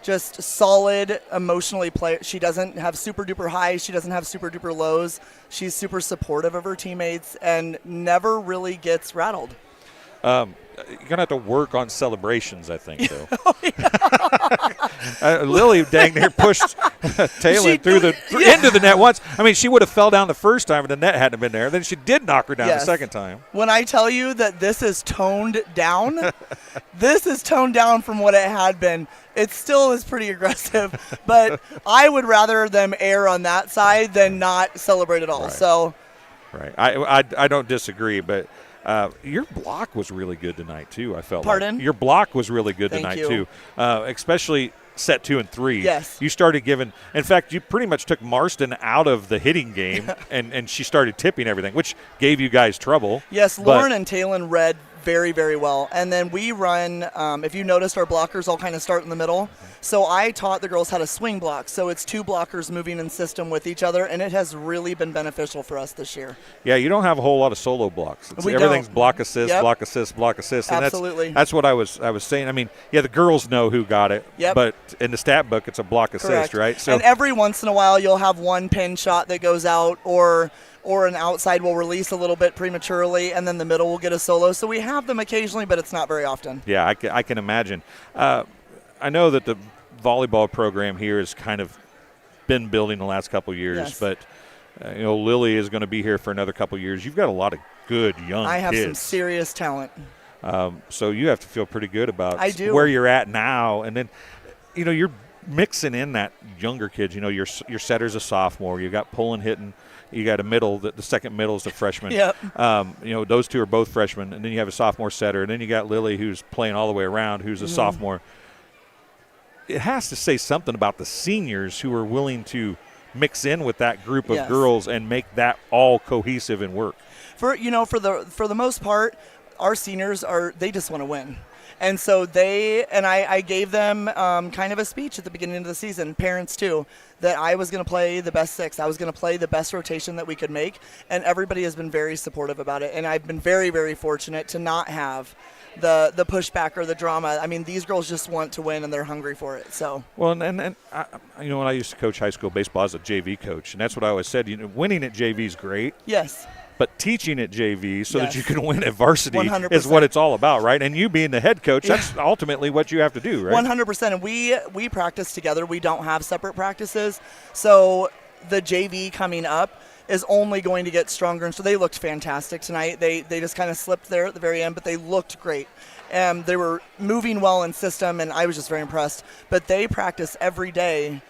just solid, emotionally player. She doesn't have super duper highs. She doesn't have super duper lows. She's super supportive of her teammates and never really gets rattled. You're going to have to work on celebrations, I think, though. Lily dang near pushed Taylor into the net once. I mean, she would have fell down the first time if the net hadn't been there. Then she did knock her down the second time. When I tell you that this is toned down, this is toned down from what it had been. It still is pretty aggressive, but I would rather them err on that side than not celebrate at all. Right. So, right. I don't disagree, but your block was really good tonight too. I felt. Pardon? Your block was really good Thank tonight you. too, especially set 2 and 3. Yes. You started giving. In fact, you pretty much took Marston out of the hitting game, and she started tipping everything, which gave you guys trouble. yes, Lauren and Talon read very, very well. And then we run, if you noticed, our blockers all kind of start in the middle. So I taught the girls how to swing block. So it's 2 blockers moving in system with each other, and it has really been beneficial for us this year. Yeah, you don't have a whole lot of solo blocks. Everything's block assist, Yep. block assist, block assist. And Absolutely. That's what I was saying. I mean, yeah, the girls know who got it, Yep. but in the stat book, it's a block assist, Correct. right? So and every once in a while, you'll have one pin shot that goes out, or an outside will release a little bit prematurely, and then the middle will get a solo. So we have them occasionally, but it's not very often. yeah, I can imagine. I know that the volleyball program here has kind of been building the last couple years, Yes. but Lily is going to be here for another couple years. You've got a lot of good young I have some kids. serious talent. So you have to feel pretty good about I do. where you're at now, and then you're mixing in that younger kids. Your setter's a sophomore. You've got pulling, hitting. You got a middle. The second middle is a freshman. Yep. Those 2 are both freshmen, and then you have a sophomore setter, and then you got Lily, who's playing all the way around, who's a sophomore. It has to say something about the seniors who are willing to mix in with that group of Yes. girls and make that all cohesive and work. For the most part, our seniors they just want to win. And so I gave them kind of a speech at the beginning of the season, parents too, that I was going to play the best 6. I was going to play the best rotation that we could make, and everybody has been very supportive about it. And I've been very, very fortunate to not have the pushback or the drama. I mean, these girls just want to win, and they're hungry for it. So well, and I, when I used to coach high school baseball as a JV coach, and that's what I always said. Winning at JV is great. yes. But teaching at JV so Yes. that you can win at varsity 100%. is what it's all about, right? And you being the head coach, that's ultimately what you have to do, right? 100%. And we practice together. We don't have separate practices. So the JV coming up is only going to get stronger. And so they looked fantastic tonight. They just kind of slipped there at the very end, but they looked great. They were moving well in system, and I was just very impressed. But they practice every day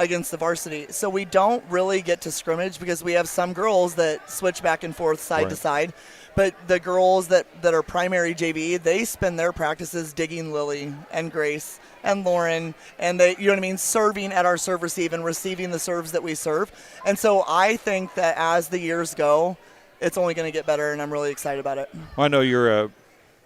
against the varsity. So we don't really get to scrimmage because we have some girls that switch back and forth side to side. But the girls that are primary JV, they spend their practices digging Lily and Grace and Lauren, and they, serving at our serve receive and receiving the serves that we serve. And so I think that as the years go, it's only going to get better, and I'm really excited about it. Well, I know you're a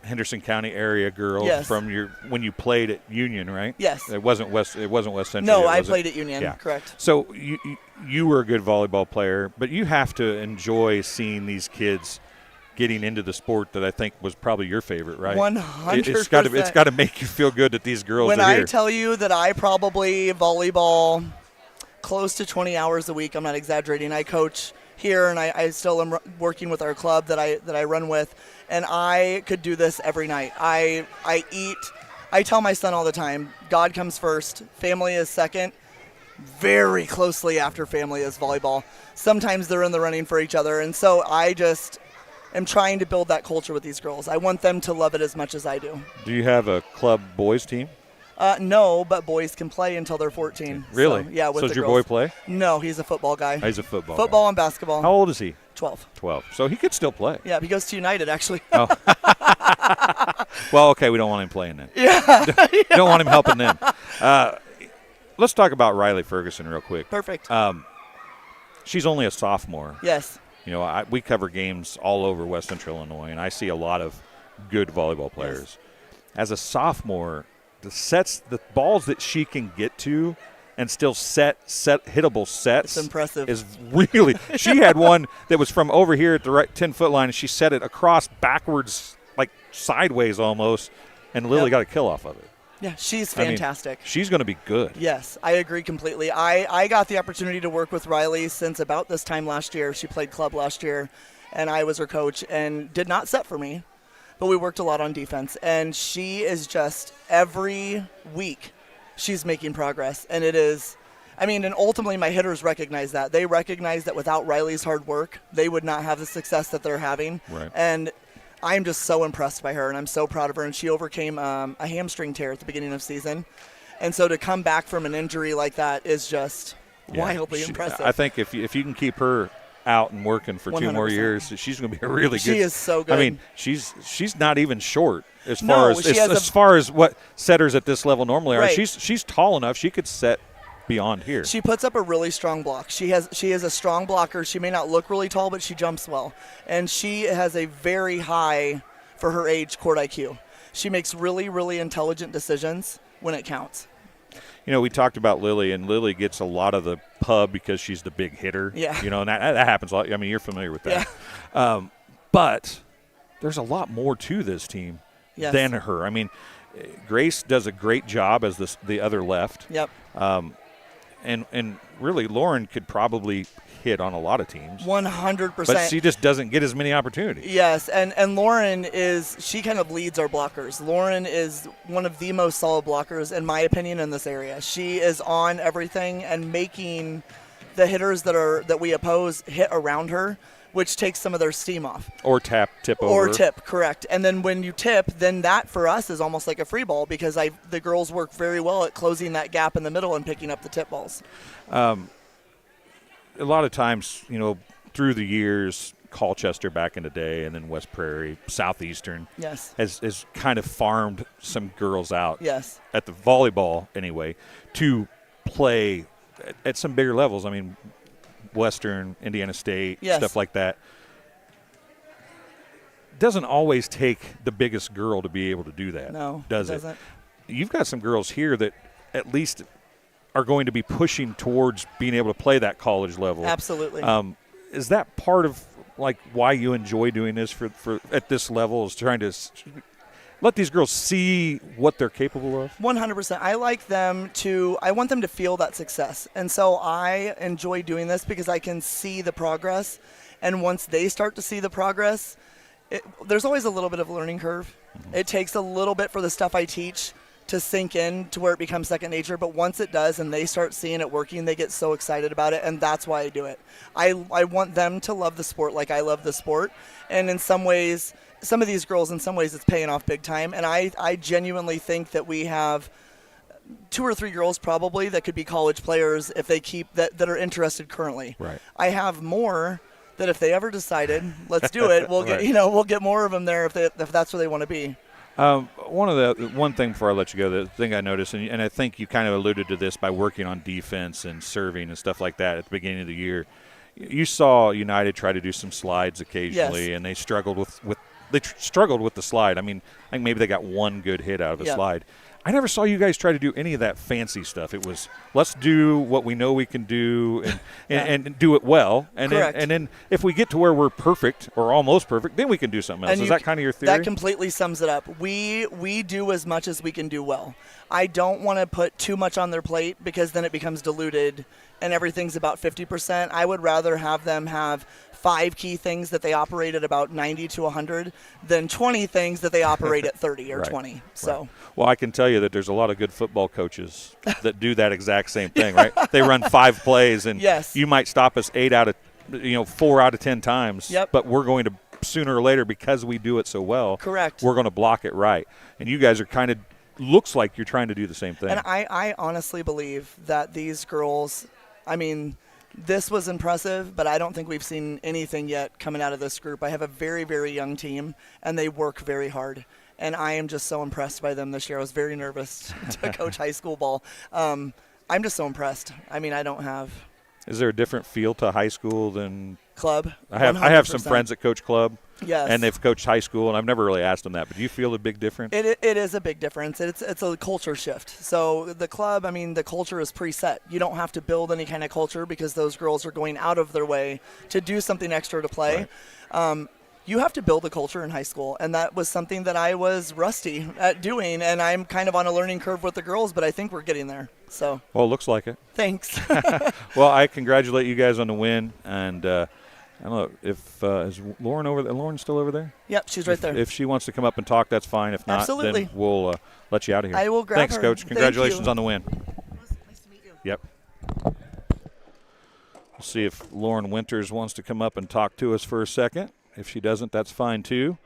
Henderson County area girl Yes. from when you played at Union, right? Yes. It wasn't West Central. No, yet, I was it? played at Union, Yeah. correct. So you were a good volleyball player, but you have to enjoy seeing these kids getting into the sport that I think was probably your favorite, right? 100%. It's got to make you feel good that these girls When are here. I tell you that I probably volleyball close to 20 hours a week, I'm not exaggerating. I coach here, and I still am working with our club that I run with, and I could do this every night. I tell my son all the time, God comes first, family is second, very closely after family is volleyball. Sometimes they're in the running for each other, and so I just am trying to build that culture with these girls. I want them to love it as much as I do. Do you have a club boys team? No, but boys can play until they're 14. Really? So, yeah, with So the does your girls. boy play? No, he's a football guy. He's a football. Football and basketball. How old is he? 12. 12. So he could still play. Yeah, he goes to United, actually. Oh. Well, okay, we don't want him playing then. Yeah. Don't want him helping them. Let's talk about Riley Ferguson real quick. Perfect. She's only a sophomore. Yes. We cover games all over West Central Illinois, and I see a lot of good volleyball players. Yes. As a sophomore, the balls that she can get to and still set hittable sets. It's impressive. Is really. She had one that was from over here at the right 10-foot line, and she set it across backwards, like sideways almost, and Lily got a kill off of it. Yeah, she's fantastic. She's going to be good. Yes, I agree completely. I got the opportunity to work with Riley since about this time last year. She played club last year, and I was her coach and did not set for me. but we worked a lot on defense. And she is just, every week, she's making progress. And it is, and ultimately my hitters recognize that. They recognize that without Riley's hard work, they would not have the success that they're having. Right. And I'm just so impressed by her, and I'm so proud of her. And she overcame a hamstring tear at the beginning of season. And so to come back from an injury like that is just wildly impressive. I think if you can keep her out and working for 2 more 100%. years, she's going to be a really good. She is so good. I mean, she's not even short as far as what setters at this level normally are. Right. She's tall enough. She could set beyond here. She puts up a really strong block. She is a strong blocker. She may not look really tall, but she jumps well. And she has a very high, for her age, court IQ. She makes really, really intelligent decisions when it counts. We talked about Lily, and Lily gets a lot of the pub because she's the big hitter. Yeah. And that happens a lot. You're familiar with that. Yeah. But there's a lot more to this team than her. Grace does a great job as the other left. Yep. And really, Lauren could probably hit on a lot of teams. 100%. But she just doesn't get as many opportunities. Yes, and Lauren she kind of leads our blockers. Lauren is one of the most solid blockers, in my opinion, in this area. She is on everything and making the hitters that we oppose hit around her, which takes some of their steam off. Or tip over. Or tip, correct. And then when you tip, then that for us is almost like a free ball because the girls work very well at closing that gap in the middle and picking up the tip balls. A lot of times, through the years, Colchester back in the day and then West Prairie, Southeastern has kind of farmed some girls out. Yes. At the volleyball, anyway, to play at some bigger levels. Western, Indiana State, stuff like that. Doesn't always take the biggest girl to be able to do that. No, does it doesn't. You've got some girls here that at least are going to be pushing towards being able to play that college level. Absolutely. Is that part of why you enjoy doing this for at this level, is trying to let these girls see what they're capable of? 100%. I want them to feel that success. And so I enjoy doing this because I can see the progress. And once they start to see the progress, there's always a little bit of a learning curve. Mm-hmm. It takes a little bit for the stuff I teach to sink in to where it becomes second nature. But once it does and they start seeing it working, they get so excited about it. And that's why I do it. I want them to love the sport like I love the sport. And in some ways, some of these girls, in some ways, it's paying off big time. And I genuinely think that we have 2 or 3 girls probably that could be college players if they keep that are interested currently. Right. I have more that if they ever decided, let's do it, we'll get we'll get more of them there if that's where they want to be. One thing before I let you go, the thing I noticed, and I think you kind of alluded to this by working on defense and serving and stuff like that at the beginning of the year. You saw United try to do some slides occasionally, and they struggled with the slide. I think maybe they got one good hit out of a slide. I never saw you guys try to do any of that fancy stuff. It was, let's do what we know we can do and do it well. And then if we get to where we're perfect or almost perfect, then we can do something else. Is that kind of your theory? That completely sums it up. We do as much as we can do well. I don't want to put too much on their plate because then it becomes diluted and everything's about 50%. I would rather have them have 5 key things that they operate at about 90 to 100 than 20 things that they operate at 30 or right. 20. So, right. Well, I can tell you that there's a lot of good football coaches that do that exact same thing, right? They run 5 plays, and you might stop us 4 out of 10 times. But we're going to sooner or later, because we do it so well. Correct. We're going to block it right, and you guys are kind of looks like you're trying to do the same thing. And I honestly believe that these girls, this was impressive, but I don't think we've seen anything yet coming out of this group. I have a very, very young team, and they work very hard. And I am just so impressed by them this year. I was very nervous to coach high school ball. I'm just so impressed. I don't have. Is there a different feel to high school than club? I have some friends that coach club. Yes. And they've coached high school, and I've never really asked them that. But do you feel a big difference? It is a big difference. It's a culture shift. So the club, the culture is preset. You don't have to build any kind of culture because those girls are going out of their way to do something extra to play. Right. You have to build a culture in high school, and that was something that I was rusty at doing, and I'm kind of on a learning curve with the girls, but I think we're getting there. So. Well, it looks like it. Thanks. Well, I congratulate you guys on the win, and I don't know if is Lauren over there. Lauren still over there? Yep, she's right there. If she wants to come up and talk, that's fine. If not, Absolutely. then we'll let you out of here. I will grab Thanks, her. Coach. Congratulations Thank you. on the win. Nice to meet you. Yep. We'll see if Lauren Winters wants to come up and talk to us for a second. If she doesn't, that's fine too,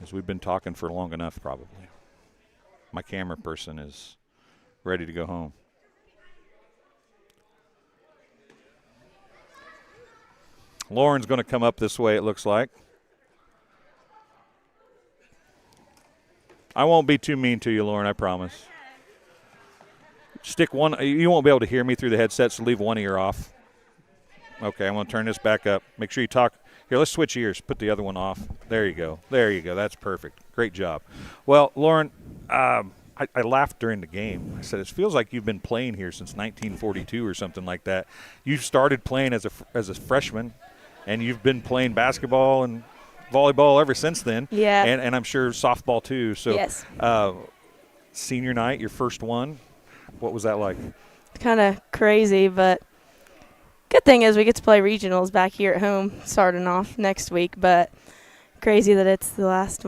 as we've been talking for long enough probably. My camera person is ready to go home. Lauren's going to come up this way, it looks like. I won't be too mean to you, Lauren, I promise. Stick one. You won't be able to hear me through the headset, so leave one ear off. Okay, I'm going to turn this back up. Make sure you talk. Here, let's switch ears. Put the other one off. There you go. There you go. That's perfect. Great job. Well, Lauren, I laughed during the game. I said, it feels like you've been playing here since 1942 or something like that. You started playing as a freshman, and you've been playing basketball and volleyball ever since then. Yeah. And I'm sure softball too. So, yes. Senior night, your first one, what was that like? It's kind of crazy, but good thing is we get to play regionals back here at home starting off next week. But crazy that it's the last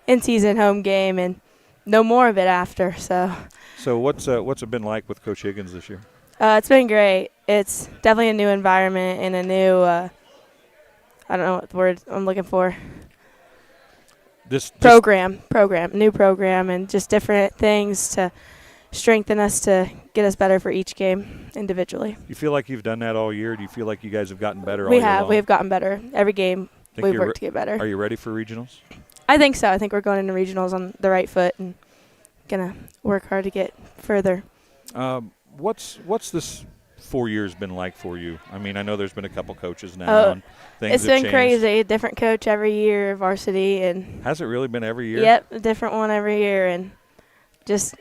in-season home game and no more of it after. So what's it been like with Coach Higgins this year? It's been great. It's definitely a new environment and a new I don't know what the word I'm looking for. New program, and just different things to strengthen us to get us better for each game individually. You feel like you've done that all year? Do you feel like you guys have gotten better all year long? We have gotten better. Every game we've worked to get better. Are you ready for regionals? I think so. I think we're going into regionals on the right foot and going to work hard to get further. What's this 4 years been like for you? I mean, I know there's been a couple coaches now. And things it's have been changed. crazy. A different coach every year, varsity. And has it really been every year? Yep, a different one every year. And just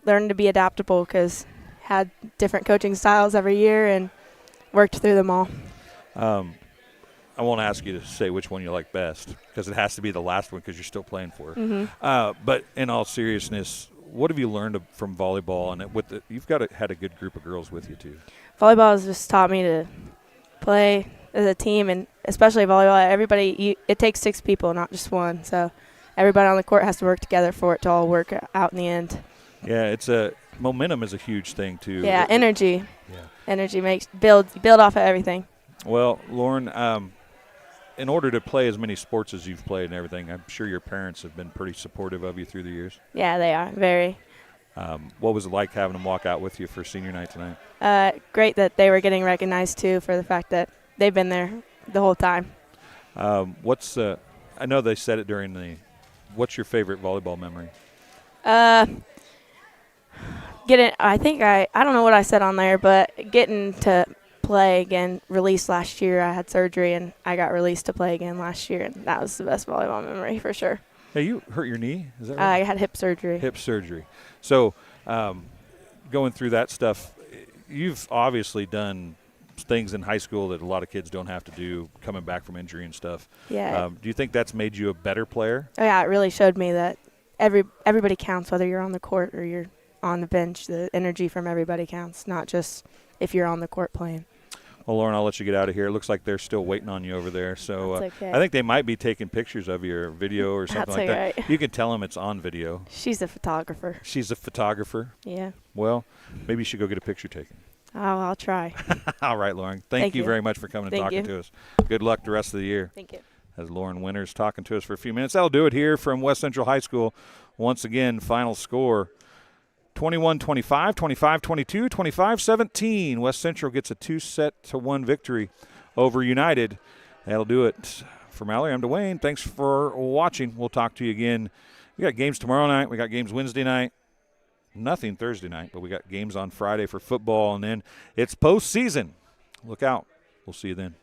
learned to be adaptable because had different coaching styles every year and worked through them all. I won't ask you to say which one you like best because it has to be the last one because you're still playing for it. Mm-hmm. But in all seriousness, what have you learned from volleyball? And you've had a good group of girls with you too. Volleyball has just taught me to play as a team, and especially volleyball. It takes 6 people, not just one. So everybody on the court has to work together for it to all work out in the end. Yeah, momentum is a huge thing too. Yeah, energy. Yeah. Energy build off of everything. Well, Lauren, in order to play as many sports as you've played and everything, I'm sure your parents have been pretty supportive of you through the years. Yeah, they are, very. What was it like having them walk out with you for senior night tonight? Great that they were getting recognized, too, for the fact that they've been there the whole time. I know they said it during what's your favorite volleyball memory? I don't know what I said on there, but getting to play again, released last year. I had surgery and I got released to play again last year, and that was the best volleyball memory for sure. Hey, you hurt your knee? Is that right? I had hip surgery. Hip surgery. So going through that stuff, you've obviously done things in high school that a lot of kids don't have to do, coming back from injury and stuff. Yeah. Do you think that's made you a better player? Oh, yeah, it really showed me that everybody counts, whether you're on the court or you're on the bench. The energy from everybody counts, not just if you're on the court playing. Well, Lauren, I'll let you get out of here. It looks like they're still waiting on you over there. So That's okay. I think they might be taking pictures of your video or something That's like okay. that. You can tell them it's on video. She's a photographer. She's a photographer? Yeah. Well, maybe you should go get a picture taken. Oh, I'll try. All right, Lauren. Thank you very much for coming and talking to us. Good luck the rest of the year. Thank you. As Lauren Winters talking to us for a few minutes. That'll do it here from West Central High School. Once again, final score 21-25, 25-22, 25-17. West Central gets a 2-1 victory over United. That'll do it. For Mallory, I'm Dwayne. Thanks for watching. We'll talk to you again. We got games tomorrow night. We got games Wednesday night. Nothing Thursday night, but we got games on Friday for football, and then it's postseason. Look out. We'll see you then.